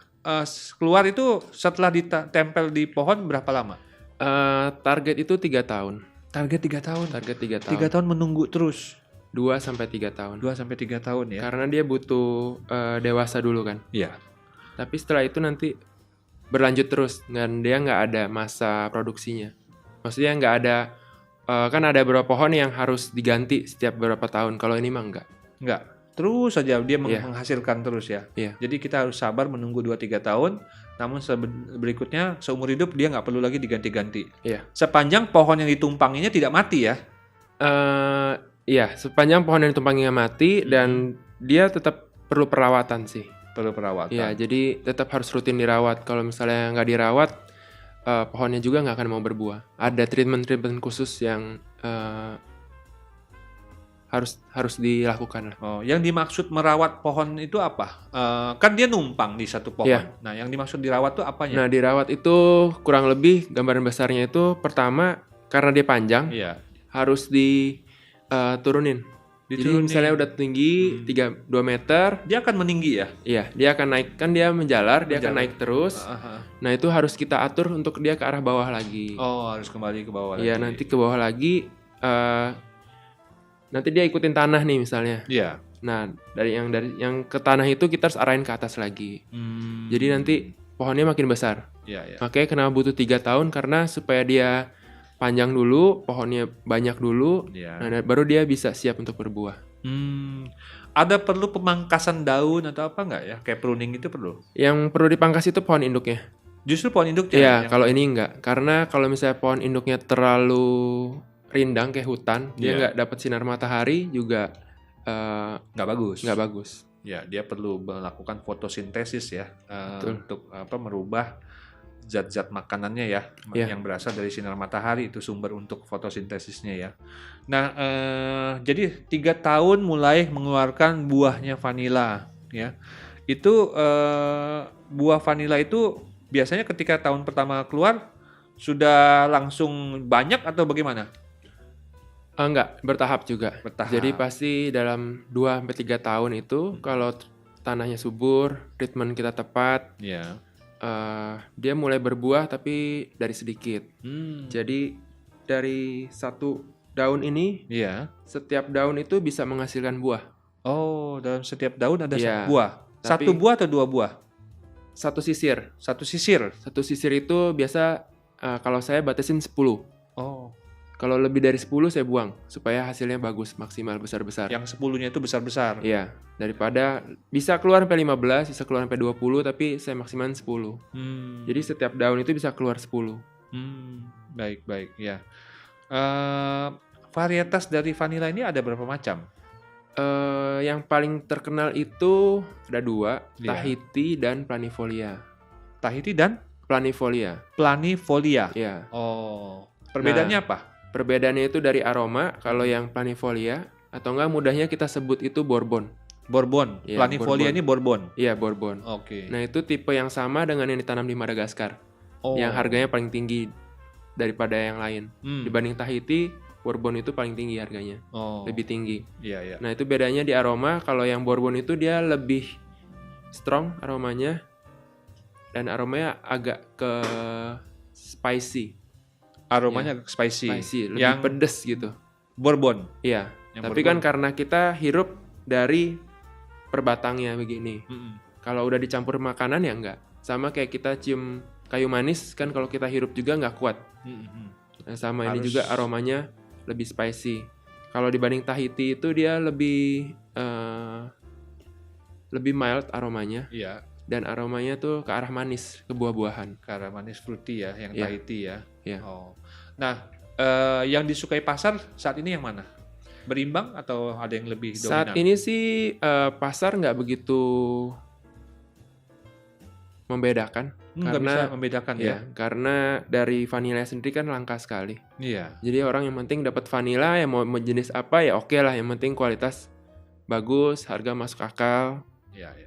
keluar itu setelah ditempel di pohon berapa lama? Target itu 3 tahun. Target 3 tahun. Target 3 tahun. 3 tahun menunggu terus. 2-3 tahun. 2-3 tahun ya. Karena dia butuh dewasa dulu kan. Iya. Tapi setelah itu nanti berlanjut terus. Dan dia nggak ada masa produksinya. Maksudnya nggak ada, kan ada beberapa pohon yang harus diganti setiap beberapa tahun. Kalau ini mah Enggak. Terus saja dia menghasilkan terus ya. Iya. Jadi kita harus sabar menunggu 2-3 tahun. Namun berikutnya seumur hidup dia nggak perlu lagi diganti-ganti. Iya. Sepanjang pohon yang ditumpanginya tidak mati ya. Iya, sepanjang pohon yang ditumpanginya mati dan dia tetap perlu perawatan sih. Perlu perawatan. Iya, jadi tetap harus rutin dirawat. Kalau misalnya nggak dirawat, pohonnya juga nggak akan mau berbuah. Ada treatment khusus yang harus dilakukan lah. Oh, yang dimaksud merawat pohon itu apa? Kan dia numpang di satu pohon. Iya. Nah, yang dimaksud dirawat tuh apanya? Nah, dirawat itu kurang lebih gambaran besarnya itu pertama karena dia panjang Iya. harus diturunin. Jadi Diturunin. misalnya udah tinggi 2 meter, Dia akan meninggi ya? iya, dia akan naik, kan dia menjalar, dia akan Menjalar. naik terus. Nah, itu harus kita atur untuk dia ke arah bawah lagi. Oh, harus kembali ke bawah Iya, lagi. nanti ke bawah lagi nanti dia ikutin tanah nih misalnya. Iya. Nah, dari yang ke tanah itu kita harus arahin ke atas lagi. Jadi nanti pohonnya makin besar. Iya, iya. Makanya kenapa butuh 3 tahun, karena supaya dia panjang dulu, pohonnya banyak dulu, Iya. nah baru dia bisa siap untuk berbuah. Ada perlu pemangkasan daun atau apa nggak ya? Kayak pruning itu perlu? Yang perlu dipangkas itu pohon induknya. Justru pohon induknya. Iya, yang- kalau ini enggak. Karena kalau misalnya pohon induknya terlalu rindang kayak hutan, dia Iya. nggak dapat sinar matahari juga nggak bagus. nggak bagus. Ya, dia perlu melakukan fotosintesis ya, Betul. untuk merubah zat-zat makanannya ya, Iya. yang berasal dari sinar matahari, itu sumber untuk fotosintesisnya ya. Nah, jadi 3 tahun mulai mengeluarkan buahnya vanila ya. Itu buah vanila itu biasanya ketika tahun pertama keluar sudah langsung banyak atau bagaimana? Enggak, bertahap juga. Bertahap. Jadi pasti dalam 2-3 tahun itu kalau tanahnya subur, treatment kita tepat, Ya. dia mulai berbuah tapi dari sedikit. Jadi dari satu daun ini, Iya. setiap daun itu bisa menghasilkan buah. Oh, dalam setiap daun ada Iya, buah. tapi- Satu buah atau 2 buah? Satu sisir. Satu sisir. Satu sisir itu biasa kalau saya batasin 10. Oh, Kalau lebih dari 10 saya buang supaya hasilnya bagus, maksimal, besar-besar. yang 10-nya itu besar-besar. Iya, daripada bisa keluar sampai 15, bisa keluar sampai 20, tapi saya maksimalin 10. Jadi setiap daun itu bisa keluar 10. Baik, ya. Varietas dari vanila ini ada berapa macam? Yang paling terkenal itu ada 2, Iya. Tahiti dan Planifolia. Tahiti dan Planifolia, Planifolia. ya. Oh, perbedaannya apa? Perbedaannya itu dari aroma. Kalau yang Planifolia, atau enggak mudahnya kita sebut itu Bourbon. Bourbon. Iya, Planifolia Bourbon. ini Bourbon. Iya, Bourbon. Oke. Nah, itu tipe yang sama dengan yang ditanam di Madagaskar. Oh. Yang harganya paling tinggi daripada yang lain. Hmm. Dibanding Tahiti, Bourbon itu paling tinggi harganya. Oh. Lebih tinggi. Iya. Nah, itu bedanya di aroma. Kalau yang Bourbon itu dia lebih strong aromanya. Dan aromanya agak ke spicy. Aromanya agak spicy. Lebih Yang pedes gitu. Bourbon. Iya. Yang Tapi Bourbon. kan karena kita hirup dari perbatangnya begini. Kalau udah dicampur makanan ya enggak. Sama kayak kita cium kayu manis kan, kalau kita hirup juga nggak kuat. Nah, sama ini Harus- juga aromanya lebih spicy. Kalau dibanding Tahiti itu dia lebih mild aromanya, Iya. dan aromanya tuh ke arah manis, ke buah-buahan. Ke arah manis fruity ya, yang Iya. Tahiti ya. Iya. Oh. Nah, yang disukai pasar saat ini yang mana? Berimbang atau ada yang lebih dominan? Saat ini sih pasar nggak begitu membedakan, nggak karena bisa membedakan ya. ya karena dari vanilla sendiri kan langka sekali. Iya. Jadi orang yang penting dapat vanilla, ya mau jenis apa ya oke lah, yang penting kualitas bagus, harga masuk akal. Iya.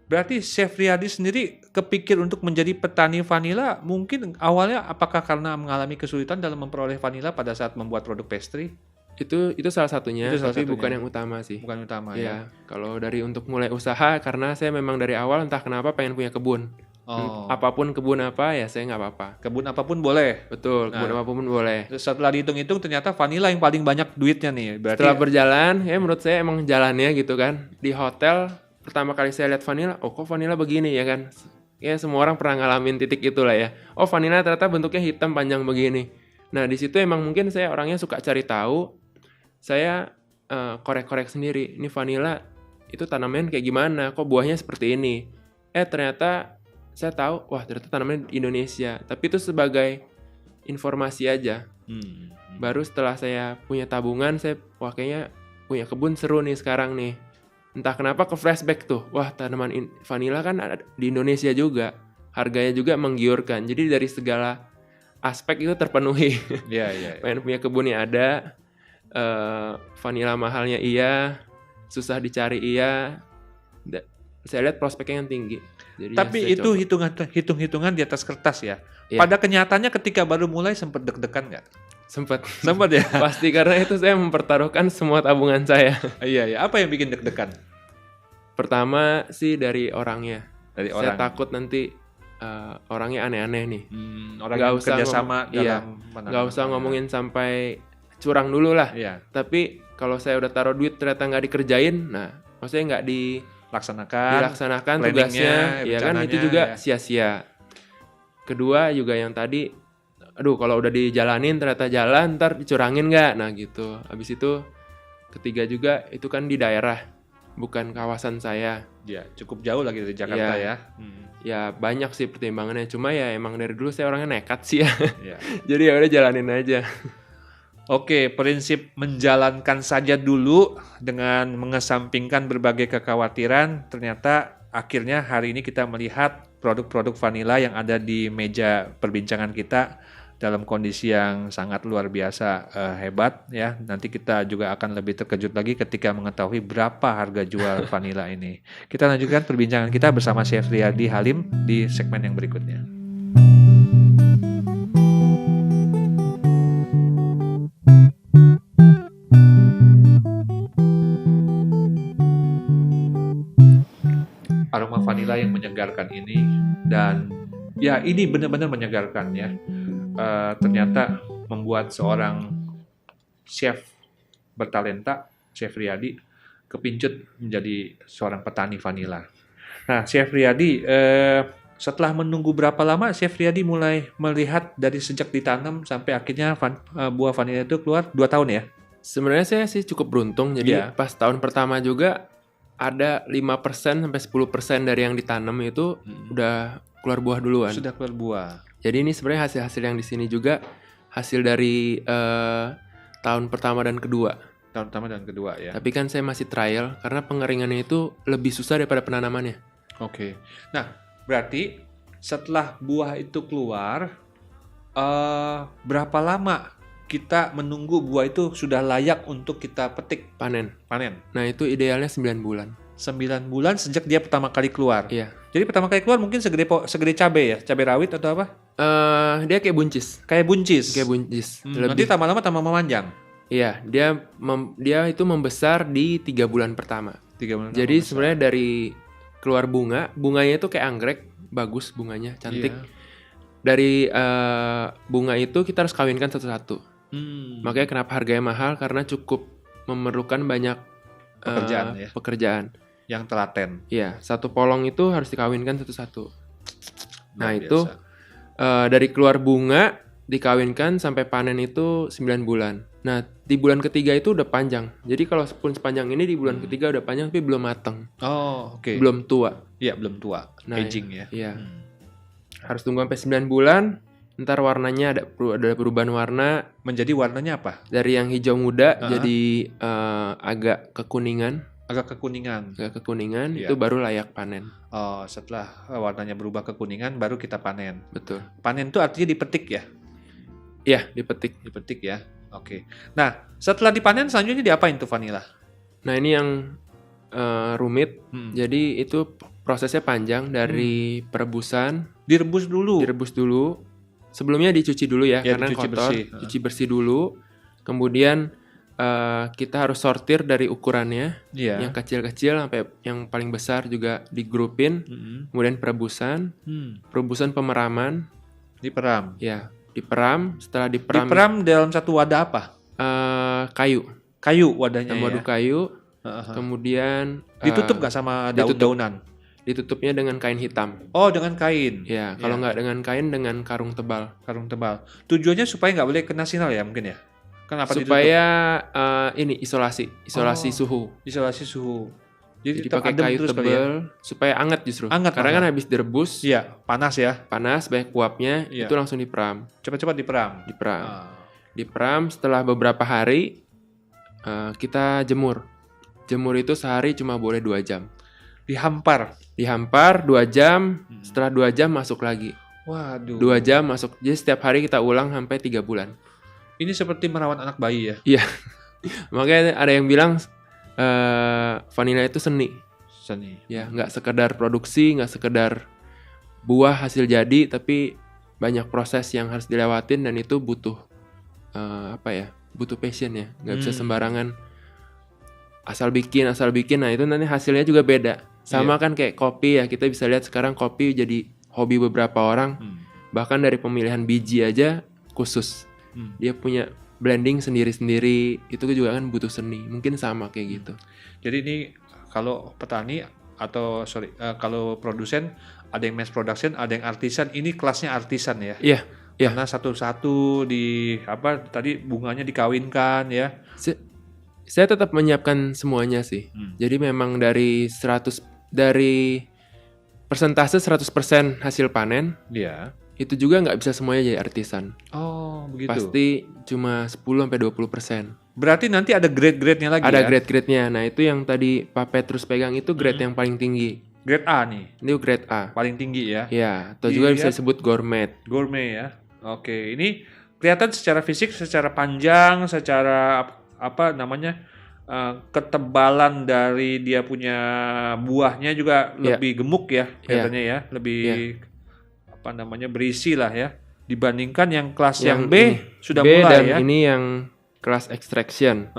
Berarti Chef Riyadi sendiri kepikir untuk menjadi petani vanila mungkin awalnya apakah karena mengalami kesulitan dalam memperoleh vanila pada saat membuat produk pastry? Itu salah satunya, Itu salah tapi satunya. bukan yang utama sih. Bukan utama Ya, kalau dari untuk mulai usaha, karena saya memang dari awal entah kenapa pengen punya kebun. Oh. Apapun kebun apa ya saya nggak apa-apa. Kebun apapun boleh. Betul, kebun Nah. apapun boleh. Setelah dihitung-hitung ternyata vanila yang paling banyak duitnya nih. Berarti Setelah berjalan, ya menurut saya emang jalannya gitu kan. Di hotel pertama kali saya lihat vanila, oh kok vanila begini ya kan. Ya semua orang pernah ngalamin titik itulah ya. Oh vanila ternyata bentuknya hitam panjang begini. Nah di situ emang mungkin saya orangnya suka cari tahu. Saya korek-korek sendiri. Ini vanila itu tanaman kayak gimana? Kok buahnya seperti ini? Ternyata saya tahu, wah ternyata tanaman di Indonesia. Tapi itu sebagai informasi aja. Baru setelah saya punya tabungan, saya wah kayaknya punya kebun seru nih sekarang nih. Entah kenapa ke flashback tuh, wah tanaman vanila kan ada di Indonesia juga. Harganya juga menggiurkan. Jadi dari segala aspek itu terpenuhi. Iya. Pengen punya kebun yang ada, vanila mahalnya iya, susah dicari iya. Saya lihat prospeknya yang tinggi. Jadi Tapi ya saya itu coba. hitung-hitungan di atas kertas ya. Iya. Pada kenyataannya ketika baru mulai sempat deg-degan nggak? Sempat. Sempat ya? Pasti, karena itu saya mempertaruhkan semua tabungan saya. Iya, iya. Apa yang bikin deg-degan? Pertama sih dari orangnya. Dari Saya orang. takut nanti orangnya aneh-aneh nih. Orang Nggak yang usah kerjasama iya, dalam nggak usah ngomongin sampai curang dulu lah. Iya, Tapi kalau saya udah taruh duit ternyata nggak dikerjain, nah maksudnya nggak dilaksanakan planningnya, tugasnya, ya kan rencananya, itu juga ya. sia-sia. Kedua juga yang tadi, aduh kalau udah dijalanin ternyata jalan, ntar dicurangin nggak? Nah gitu. Habis itu ketiga juga itu kan di daerah, bukan kawasan saya. Ya, cukup jauh lagi dari Jakarta Iya. ya. Ya banyak sih pertimbangannya, cuma ya emang dari dulu saya orangnya nekat sih ya. Iya. Jadi ya udah jalanin aja. Oke, prinsip menjalankan saja dulu dengan mengesampingkan berbagai kekhawatiran. Ternyata akhirnya hari ini kita melihat produk-produk vanila yang ada di meja perbincangan kita dalam kondisi yang sangat luar biasa hebat ya. Nanti kita juga akan lebih terkejut lagi ketika mengetahui berapa harga jual vanila ini. Kita lanjutkan perbincangan kita bersama Chef Riyadi Halim di segmen yang berikutnya. Aroma vanila yang menyegarkan ini, dan ya ini benar-benar menyegarkan ya. Ternyata membuat seorang chef bertalenta, Chef Riyadi, kepincut menjadi seorang petani vanila. Nah, Chef Riyadi, setelah menunggu berapa lama Chef Riyadi mulai melihat dari sejak ditanam sampai akhirnya buah vanila itu keluar? 2 tahun ya? Sebenarnya saya sih cukup beruntung, jadi Iya. pas tahun pertama juga ada 5% sampai 10% dari yang ditanam itu udah keluar buah duluan. Sudah keluar buah. Jadi ini sebenarnya hasil-hasil yang di sini juga hasil dari tahun pertama dan kedua. Tahun pertama dan kedua ya. Tapi kan saya masih trial karena pengeringannya itu lebih susah daripada penanamannya. Oke. Nah, berarti setelah buah itu keluar, berapa lama kita menunggu buah itu sudah layak untuk kita petik Panen. panen? Nah itu idealnya 9 bulan. 9 bulan sejak dia pertama kali keluar. Iya. Jadi pertama kali keluar mungkin segede cabai ya, cabai rawit atau apa? Dia kayak buncis. Kayak buncis. Kayak buncis. Nanti tambah lama tambah memanjang. Iya, dia itu membesar di 3 bulan pertama. 3 bulan. Jadi sebenarnya dari keluar bunganya itu kayak anggrek, bagus bunganya, cantik. Iya. Dari bunga itu kita harus kawinkan satu-satu. Hmm. Makanya kenapa harganya mahal, karena cukup memerlukan banyak Pekerjaan ya. pekerjaan. Yang telaten. Iya, satu polong itu harus dikawinkan satu-satu. Nah Luar itu biasa. dari keluar bunga dikawinkan sampai panen itu 9 bulan. Nah di bulan ketiga itu udah panjang. Jadi kalau pun sepanjang ini di bulan ketiga udah panjang tapi belum matang, Oh, oke. belum tua. Iya, belum tua. Nah, Aging ya. Iya. Harus tunggu sampai 9 bulan. Ntar warnanya ada perubahan warna Menjadi warnanya apa? dari yang hijau muda jadi agak kekuningan. Agak kekuningan. Iya. Itu baru layak panen. Oh, setelah warnanya berubah kekuningan baru kita panen. Betul. Panen itu artinya dipetik ya? Iya, dipetik. Dipetik ya. Oke. Nah, setelah dipanen selanjutnya diapain tuh vanila? Nah ini yang rumit. Jadi itu prosesnya panjang dari perebusan, Direbus dulu. direbus dulu. Sebelumnya dicuci dulu ya, Ya, karena dicuci kotor. bersih. Cuci bersih dulu. Kemudian kita harus sortir dari ukurannya. Iya. Yang kecil-kecil sampai yang paling besar juga digrupin. Kemudian perebusan, perebusan pemeraman. Diperam. Ya, diperam. Setelah diperam, Diperam dalam satu wadah apa? kayu. Kayu wadahnya Dalam ya. wadah kayu. Heeh. Kemudian Ditutup nggak sama ditutup. daun-daunan? ditutupnya dengan kain hitam. Oh, dengan kain. Ya, kalau nggak dengan kain, dengan karung tebal. Karung tebal. Tujuannya supaya nggak boleh kena sinar ya mungkin ya? Kenapa ditutup? Supaya ini isolasi suhu. Isolasi suhu. Jadi Jadi tetap pakai adem kayu terus kali ya? tebal supaya anget justru. Anget Karena malah. kan habis direbus, Iya, panas ya. panas banyak uapnya, Iya. itu langsung diperam. Cepat-cepat diperam. Diperam setelah beberapa hari kita jemur. Jemur itu sehari cuma boleh 2 jam. Dihampar. Dihampar 2 jam, setelah 2 jam masuk lagi. Waduh. 2 jam masuk. Jadi setiap hari kita ulang sampai 3 bulan. Ini seperti merawat anak bayi ya. Iya. Makanya ada yang bilang vanila itu seni. Seni. Ya, nggak sekedar produksi, nggak sekedar buah hasil jadi, tapi banyak proses yang harus dilewatin dan itu butuh butuh passion ya. Nggak bisa sembarangan asal bikin. Nah itu nanti hasilnya juga beda. Sama kan kayak kopi ya, kita bisa lihat sekarang kopi jadi hobi beberapa orang. Bahkan dari pemilihan biji aja khusus. Dia punya blending sendiri-sendiri, itu juga kan butuh seni. Mungkin sama kayak gitu. Jadi ini kalau petani atau kalau produsen ada yang mass production, ada yang artisan. Ini kelasnya artisan ya. Iya. Karena satu-satu tadi bunganya dikawinkan ya. Saya tetap menyiapkan semuanya sih. Jadi memang dari persentase 100% hasil panen. Iya. Itu juga nggak bisa semuanya jadi artisan. Oh, begitu. Pasti cuma 10-20%. Berarti nanti ada grade-grade-nya lagi Ada ya? grade-grade-nya. Nah, itu yang tadi Pak Petrus pegang itu grade yang paling tinggi. Grade A nih? Ini grade A. Paling tinggi ya? Ya, atau juga bisa disebut gourmet. Gourmet ya? Oke, ini kelihatan secara fisik, secara panjang, secara ketebalan dari dia punya buahnya juga lebih gemuk ya kelihatannya ya, lebih berisi lah ya dibandingkan yang kelas yang B ini, sudah B mulai dan ya. Ini yang kelas extraction.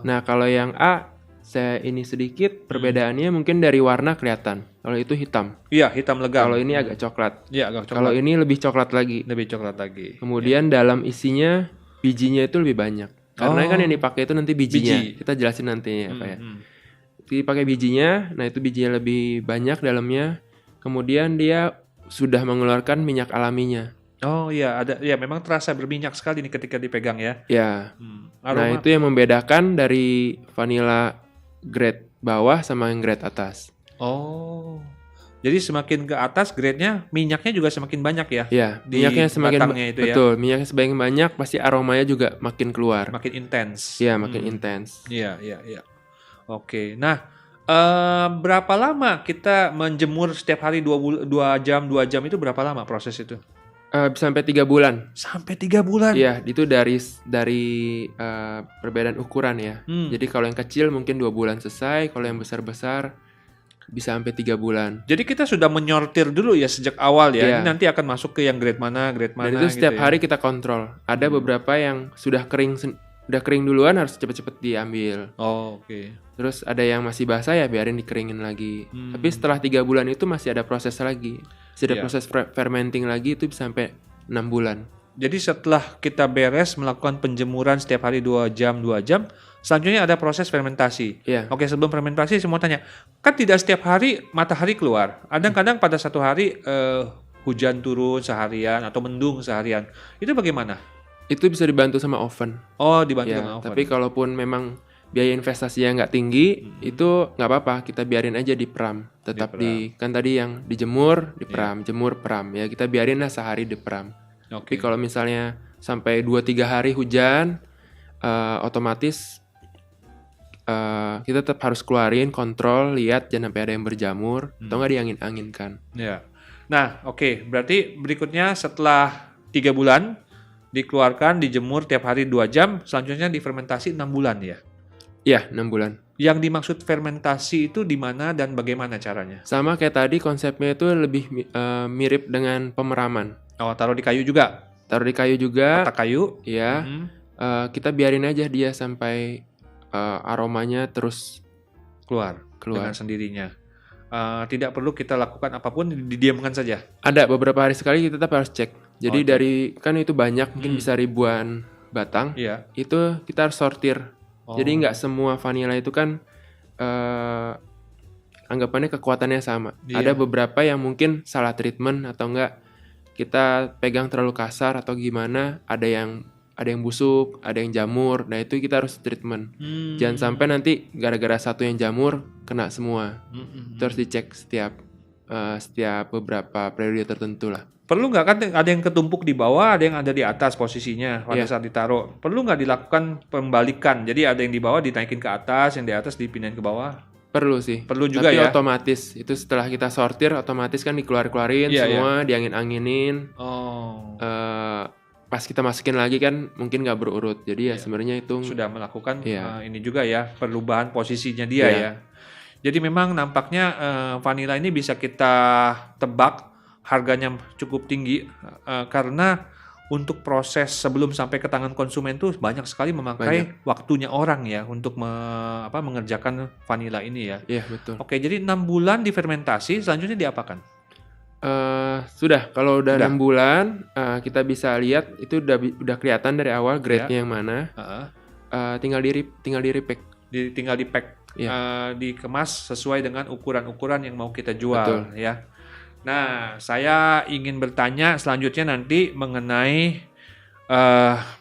Nah kalau yang A saya ini sedikit perbedaannya mungkin dari warna kelihatan. Kalau itu hitam. Iya, hitam legam. Kalau ini agak coklat. Iya, agak coklat. Kalau ini lebih coklat lagi. Kemudian dalam isinya bijinya itu lebih banyak. Karena kan yang dipakai itu nanti bijinya. Kita jelasin nantinya Pak ya. Dipakai bijinya, nah itu bijinya lebih banyak dalamnya. Kemudian dia sudah mengeluarkan minyak alaminya. Oh iya, ada ya, memang terasa berminyak sekali nih ketika dipegang ya. Ya. Nah, itu yang membedakan dari vanilla grade bawah sama yang grade atas. Oh. Jadi semakin ke atas grade-nya minyaknya juga semakin banyak ya? Iya, minyaknya semakin itu betul, minyaknya semakin banyak pasti aromanya juga makin keluar. Makin intens. Iya, makin intens. Iya. Oke. Nah, berapa lama kita menjemur setiap hari 2 jam itu berapa lama proses itu? Sampai 3 bulan. Sampai 3 bulan? Iya, itu dari perbedaan ukuran ya. Jadi kalau yang kecil mungkin 2 bulan selesai, kalau yang besar-besar bisa sampai 3 bulan. Jadi kita sudah menyortir dulu ya sejak awal ya. Ini nanti akan masuk ke yang grade mana. Dan itu setiap hari kita kontrol. Ada beberapa yang sudah kering duluan harus cepet-cepet diambil. Oh, oke. Terus ada yang masih basah ya biarin dikeringin lagi. Tapi setelah 3 bulan itu masih ada proses lagi. Masih ada proses fermenting lagi, itu bisa sampai 6 bulan. Jadi setelah kita beres melakukan penjemuran setiap hari 2 jam, selanjutnya ada proses fermentasi. Iya. Oke, sebelum fermentasi saya mau tanya, kan tidak setiap hari matahari keluar. Kadang-kadang pada satu hari hujan turun seharian atau mendung seharian. Itu bagaimana? Itu bisa dibantu sama oven. Oh, dibantu sama oven. Tapi kalaupun memang biaya investasinya nggak tinggi, itu nggak apa-apa, kita biarin aja di peram. Tetap kan tadi yang dijemur, di peram, jemur, peram. Ya kita biarin lah sehari di peram. Tapi kalau misalnya sampai 2-3 hari hujan, otomatis kita tetap harus keluarin, kontrol, lihat jangan sampai ada yang berjamur atau nggak diangin-anginkan. Ya. Nah, oke. Berarti berikutnya setelah 3 bulan dikeluarkan, dijemur tiap hari 2 jam, selanjutnya difermentasi 6 bulan ya? Iya, 6 bulan. Yang dimaksud fermentasi itu di mana dan bagaimana caranya? Sama kayak tadi, konsepnya itu lebih mirip dengan pemeraman. Oh, taruh di kayu juga? Taruh di kayu juga. Kotak kayu? Iya. Kita biarin aja dia sampai aromanya terus keluar dengan sendirinya. Tidak perlu kita lakukan apapun, didiamkan saja? Ada beberapa hari sekali kita tetap harus cek. Jadi dari kan itu banyak, mungkin bisa ribuan batang. Iya. Itu kita harus sortir. Jadi nggak semua vanila itu kan anggapannya kekuatannya sama. Ada beberapa yang mungkin salah treatment atau enggak kita pegang terlalu kasar atau gimana. Ada yang busuk, ada yang jamur. Nah itu kita harus treatment. Jangan sampai nanti gara-gara satu yang jamur kena semua. Itu harus dicek setiap beberapa periode tertentu lah. Perlu nggak, kan ada yang ketumpuk di bawah, ada yang ada di atas posisinya pada saat ditaruh. Perlu nggak dilakukan pembalikan? Jadi ada yang di bawah dinaikin ke atas, yang di atas dipindahin ke bawah? Perlu sih. Perlu juga. Tapi ya? Otomatis. Itu setelah kita sortir, otomatis kan dikeluarin semua, diangin-anginin. pas kita masukin lagi kan mungkin nggak berurut. Jadi ya sebenarnya itu sudah melakukan Iya. ini juga ya, perubahan posisinya dia Iya. ya. Jadi memang nampaknya vanila ini bisa kita tebak harganya cukup tinggi karena untuk proses sebelum sampai ke tangan konsumen tuh banyak sekali memakai waktunya orang ya untuk mengerjakan vanila ini ya. Iya, betul. Oke, jadi 6 bulan difermentasi, selanjutnya diapakan? Sudah, kalau udah 6 bulan kita bisa lihat itu udah kelihatan dari awal grade-nya yang mana. Tinggal di repack. Tinggal di pack, dikemas sesuai dengan ukuran-ukuran yang mau kita jual. Betul. Ya. Nah, saya ingin bertanya selanjutnya nanti mengenai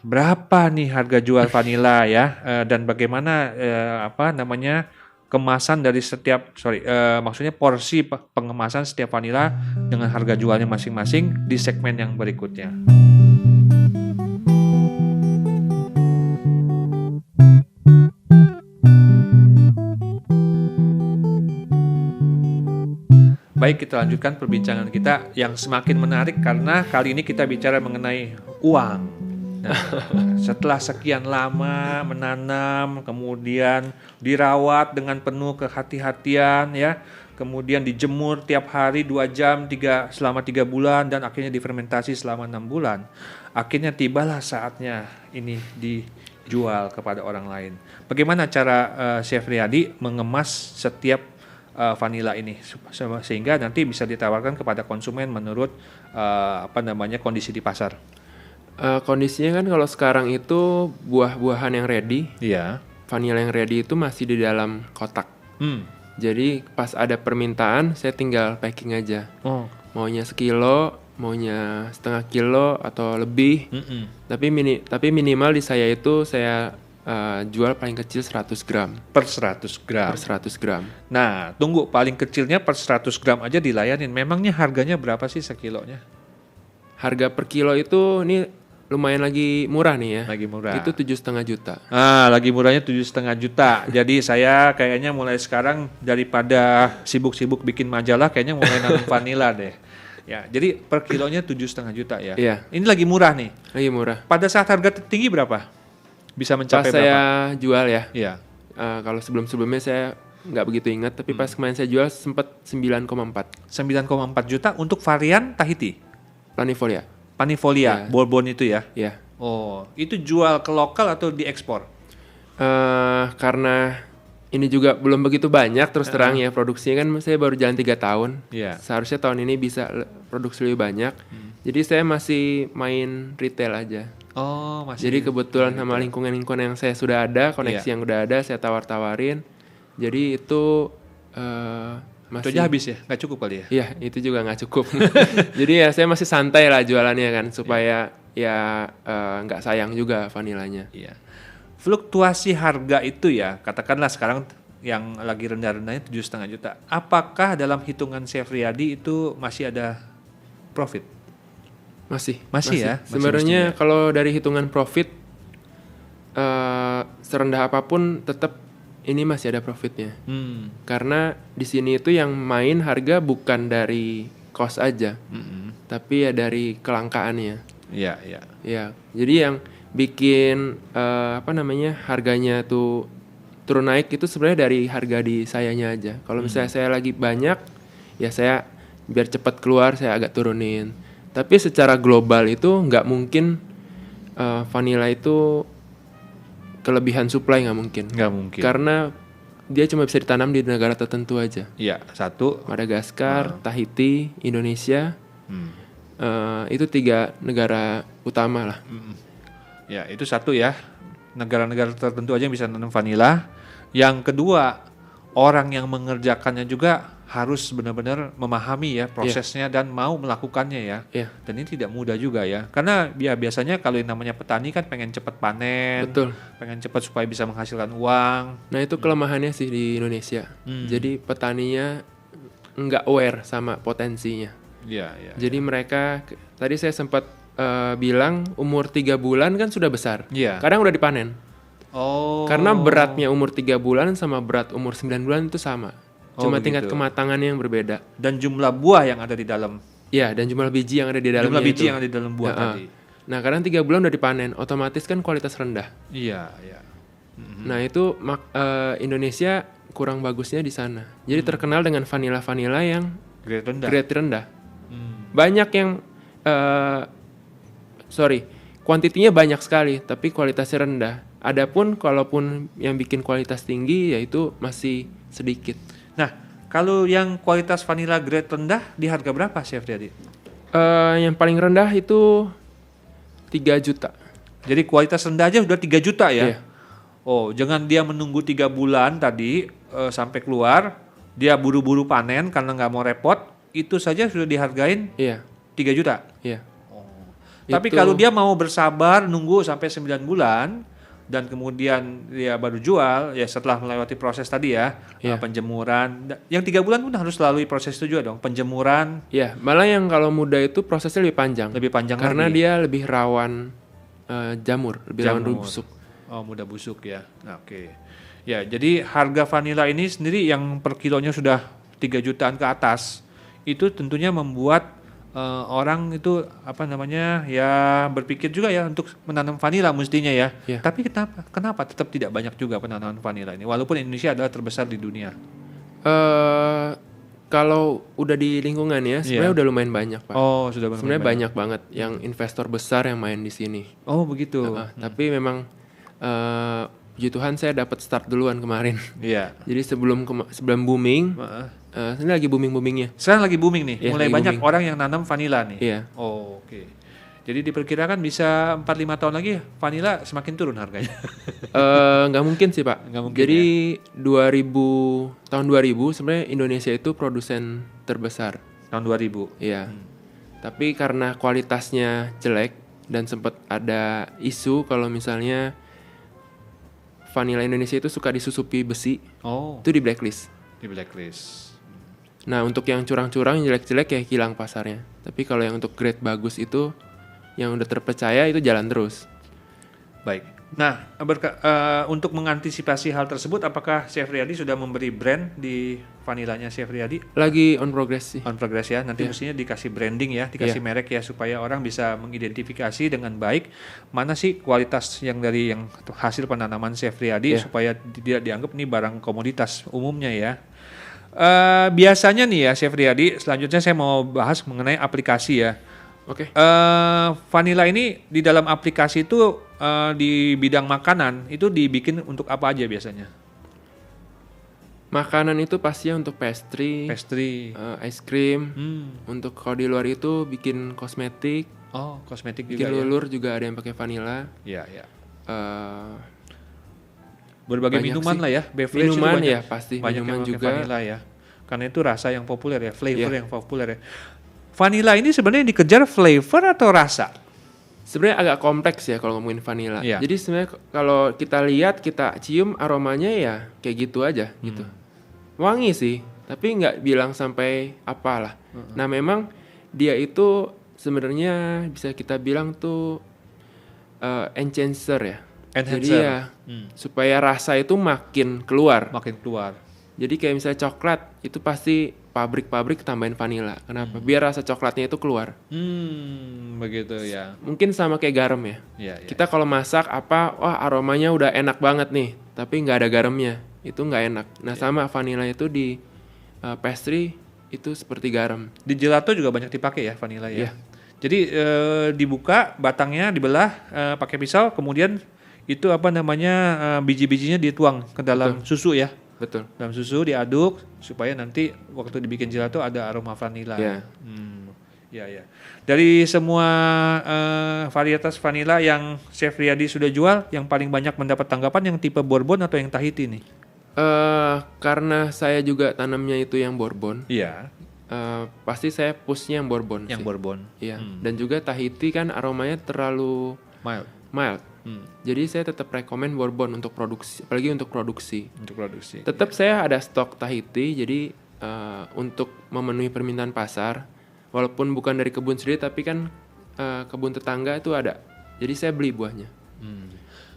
berapa nih harga jual vanila ya, dan bagaimana kemasan dari maksudnya porsi pengemasan setiap vanila dengan harga jualnya masing-masing di segmen yang berikutnya. Baik, kita lanjutkan perbincangan kita yang semakin menarik karena kali ini kita bicara mengenai uang. Nah, setelah sekian lama menanam, kemudian dirawat dengan penuh kehati-hatian ya, kemudian dijemur tiap hari 2 jam selama 3 bulan dan akhirnya difermentasi selama 6 bulan. Akhirnya tibalah saatnya ini dijual kepada orang lain. Bagaimana cara Chef Riyadi mengemas setiap vanila ini sehingga nanti bisa ditawarkan kepada konsumen menurut kondisi di pasar? Kondisinya kan kalau sekarang itu buah-buahan yang ready, vanila yang ready itu masih di dalam kotak. Jadi pas ada permintaan saya tinggal packing aja. Maunya sekilo, maunya setengah kilo atau lebih. Tapi minimal di saya itu saya jual paling kecil 100 gram. Per 100 gram? Per 100 gram. Nah, tunggu, paling kecilnya per 100 gram aja dilayanin. Memangnya harganya berapa sih sekilonya? Harga per kilo itu ini lumayan lagi murah nih ya. Lagi murah. Itu 7,5 juta. Lagi murahnya 7,5 juta. Jadi saya kayaknya mulai sekarang daripada sibuk-sibuk bikin majalah, kayaknya mulai nanam vanila deh. Ya, jadi per kilonya 7,5 juta ya. Iya. Ini lagi murah nih. Lagi murah. Pada saat harga tertinggi berapa? Bisa mencapai pas berapa? Saya jual ya. Iya. Kalau sebelumnya saya nggak begitu ingat, tapi pas kemarin saya jual sempat 9,4. 9,4 juta untuk varian Tahiti? Planifolia. Bourbon itu ya? Iya. Oh, itu jual ke lokal atau diekspor? Karena ini juga belum begitu banyak terus terang ya, produksinya kan saya baru jalan 3 tahun. Iya. Seharusnya tahun ini bisa produksi lebih banyak. Jadi saya masih main retail aja. Oh, masih. Jadi kebetulan sama lingkungan yang saya sudah ada, koneksi yang udah ada, saya tawar-tawarin. Jadi itu masih. Itu aja habis ya? Nggak cukup kali ya? Iya, itu juga nggak cukup. Jadi ya saya masih santai lah jualannya kan, supaya nggak sayang juga vanilanya. Iya. Fluktuasi harga itu ya, katakanlah sekarang yang lagi rendah-rendahnya 7,5 juta. Apakah dalam hitungan Chef Riyadi itu masih ada profit? Masih ya. Sebenarnya kalau dari hitungan profit serendah apapun tetap ini masih ada profitnya. Karena di sini itu yang main harga bukan dari cost aja, tapi ya dari kelangkaannya. Iya. Ya, jadi yang bikin harganya tuh turun naik itu sebenarnya dari harga di sayanya aja. Kalau misalnya saya lagi banyak, ya saya biar cepat keluar saya agak turunin. Tapi secara global itu nggak mungkin vanila itu kelebihan supply, nggak mungkin. Nggak mungkin. Karena dia cuma bisa ditanam di negara tertentu aja. Iya, satu. Madagaskar, Tahiti, Indonesia. Itu 3 negara utama lah. Ya, itu satu ya. Negara-negara tertentu aja yang bisa nanam vanila. Yang kedua, orang yang mengerjakannya juga harus benar-benar memahami ya prosesnya dan mau melakukannya ya. Dan ini tidak mudah juga ya. Karena biasanya kalau yang namanya petani kan pengen cepat panen. Betul. Pengen cepat supaya bisa menghasilkan uang. Nah, itu kelemahannya sih di Indonesia. Jadi petaninya nggak aware sama potensinya. Iya. Jadi mereka, tadi saya sempat bilang umur 3 bulan kan sudah besar. Kadang udah dipanen. Karena beratnya umur 3 bulan sama berat umur 9 bulan itu sama. Cuma tingkat kematangannya yang berbeda. Dan jumlah buah yang ada di dalam. Iya, dan jumlah biji yang ada di dalamnya. Jumlah biji yang ada di dalam buah tadi. Nah, kadang 3 bulan udah dipanen, otomatis kan kualitas rendah. Iya, iya. Nah, itu Indonesia kurang bagusnya di sana. Jadi terkenal dengan vanila yang Grade rendah. grade rendah. Banyak yang kuantitinya banyak sekali, tapi kualitasnya rendah. Adapun kalaupun yang bikin kualitas tinggi, yaitu masih sedikit. Nah, kalau yang kualitas vanila grade rendah di harga berapa, Chef Riyadi? Yang paling rendah itu 3 juta. Jadi kualitas rendah aja udah 3 juta ya? Iya. Oh, jangan dia menunggu 3 bulan tadi sampai keluar, dia buru-buru panen karena nggak mau repot, itu saja sudah dihargain Iya, 3 juta. iya. Tapi Itu- kalau dia mau bersabar nunggu sampai 9 bulan dan kemudian dia baru jual ya setelah melewati proses tadi ya, Iya. penjemuran. Yang 3 bulan pun harus lalui proses itu juga dong, penjemuran Iya, malah yang kalau muda itu prosesnya lebih panjang. lebih panjang Karena lagi. dia lebih rawan jamur, lebih rawan Jamur. busuk. Oh, mudah busuk ya. Nah, oke. Ya, jadi harga vanila ini sendiri yang per kilonya sudah 3 jutaan ke atas, itu tentunya membuat orang itu ya berpikir juga ya untuk menanam vanila mestinya ya. Iya. Tapi kenapa tetap tidak banyak juga penanaman vanila ini walaupun Indonesia adalah terbesar di dunia. Kalau udah di lingkungan ya, sebenarnya udah lumayan banyak, Pak. Oh, sudah benar. Sebenarnya banyak banget yang investor besar yang main di sini. Oh, begitu. Tapi memang puji Tuhan saya dapat start duluan kemarin. Iya. Jadi sebelum booming, ini lagi boomingnya. Sekarang lagi booming nih. Iya, Mulai lagi banyak booming. orang yang nanam vanila nih. Iya. Oh, oke. Jadi diperkirakan bisa 4-5 tahun lagi vanila semakin turun harganya. Nggak mungkin sih, Pak. Nggak mungkin, Jadi tahun 2000 sebenarnya Indonesia itu produsen terbesar. Tahun 2000. Iya. Tapi karena kualitasnya jelek dan sempat ada isu kalau misalnya vanila Indonesia itu suka disusupi besi, Oh, itu di blacklist. di blacklist. Nah, untuk yang curang-curang, yang jelek-jelek ya hilang pasarnya. Tapi kalau yang untuk grade bagus itu, yang udah terpercaya itu jalan terus. Baik. Nah, untuk mengantisipasi hal tersebut, apakah Chef Riyadi sudah memberi brand di vanilanya Chef Riyadi? Lagi on progress sih. On progress ya, nanti mestinya dikasih branding ya, dikasih merek ya, supaya orang bisa mengidentifikasi dengan baik mana sih kualitas yang dari yang hasil penanaman Chef Riyadi, supaya tidak dianggap ini barang komoditas umumnya ya. Biasanya nih ya Chef Riyadi, selanjutnya saya mau bahas mengenai aplikasi ya. Oke. Vanila ini di dalam aplikasi itu di bidang makanan itu dibikin untuk apa aja biasanya? Makanan itu pastinya untuk pastry, ice cream. Untuk kalau di luar itu bikin kosmetik, Oh, kosmetik bikin juga ya. lulur juga ada yang pakai vanila. Iya, iya. Eh, Berbagai banyak minuman sih. lah ya, beverage Minuman itu banyak, ya, pasti. banyak Minuman yang pakai juga. vanila ya. Karena itu rasa yang populer ya, flavor yang populer ya. Vanila ini sebenarnya dikejar flavor atau rasa? Sebenarnya agak kompleks ya kalau ngomongin vanila. Iya. Jadi sebenarnya kalau kita lihat, kita cium aromanya ya kayak gitu aja gitu. Wangi sih, tapi nggak bilang sampai apalah. Nah memang dia itu sebenarnya bisa kita bilang tuh enhancer ya. Jadi Enhancer. ya supaya rasa itu makin keluar. Makin keluar. Jadi kayak misalnya coklat itu pasti pabrik-pabrik tambahin vanila. Kenapa? Biar rasa coklatnya itu keluar. Begitu ya. Mungkin sama kayak garam ya. Iya, iya. Kita kalau masak wah aromanya udah enak banget nih, tapi nggak ada garamnya, itu nggak enak. Nah sama vanila itu di pastry itu seperti garam. Di gelato juga banyak dipakai ya vanila ya. Iya. Jadi dibuka batangnya dibelah pakai pisau, kemudian itu biji-bijinya dituang ke dalam susu ya. Betul. Dalam susu diaduk supaya nanti waktu dibikin gelato ada aroma vanila. Iya. Ya. Dari semua varietas vanila yang Chef Riyadi sudah jual, yang paling banyak mendapat tanggapan yang tipe Bourbon atau yang Tahiti nih? Karena saya juga tanamnya itu yang Bourbon, Iya. pasti saya pushnya yang Bourbon. Yang sih. Bourbon. Iya. Dan juga Tahiti kan aromanya terlalu mild. Jadi saya tetap rekomen Bourbon untuk produksi, apalagi untuk produksi. Untuk produksi. Tetap saya ada stok Tahiti, jadi untuk memenuhi permintaan pasar, walaupun bukan dari kebun sendiri, tapi kan kebun tetangga itu ada. Jadi saya beli buahnya.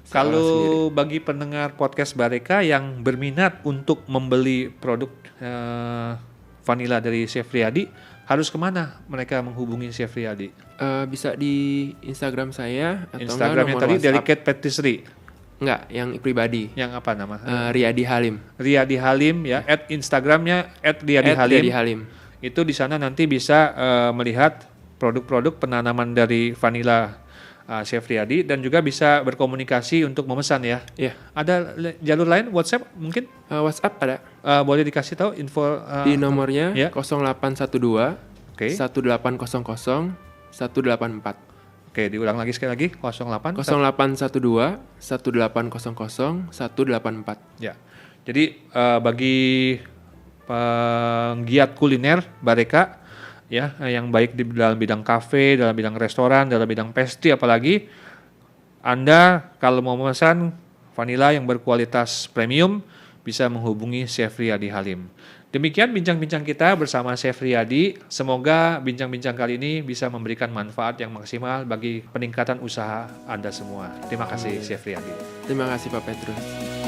Kalau bagi pendengar podcast Bareka yang berminat untuk membeli produk vanila dari Chef Riyadi, harus kemana mereka menghubungi Chef Riyadi? Bisa di Instagram saya atau Instagram yang nomor tadi WhatsApp. Delicate Patisserie. Enggak, yang pribadi. Yang apa nama? Riyadi Halim. Riyadi Halim ya. Instagramnya @Riyadi Halim. Riyadi Halim. Itu di sana nanti bisa melihat produk-produk penanaman dari vanila Chef Riyadi dan juga bisa berkomunikasi untuk memesan ya. Iya. Ada jalur lain WhatsApp mungkin? WhatsApp ada Boleh dikasih tahu info di nomornya ya. 0812 Oke. 1800 184. Oke, diulang lagi sekali lagi 08 0812 1800 184. Ya. Jadi bagi penggiat kuliner Bareka ya yang baik di dalam bidang kafe, dalam bidang restoran, dalam bidang pastry apalagi Anda kalau mau memesan vanila yang berkualitas premium bisa menghubungi Chef Riyadi Halim. Demikian bincang-bincang kita bersama Chef Riyadi. Semoga bincang-bincang kali ini bisa memberikan manfaat yang maksimal bagi peningkatan usaha Anda semua. Terima kasih Chef Riyadi. Terima kasih Pak Petrus.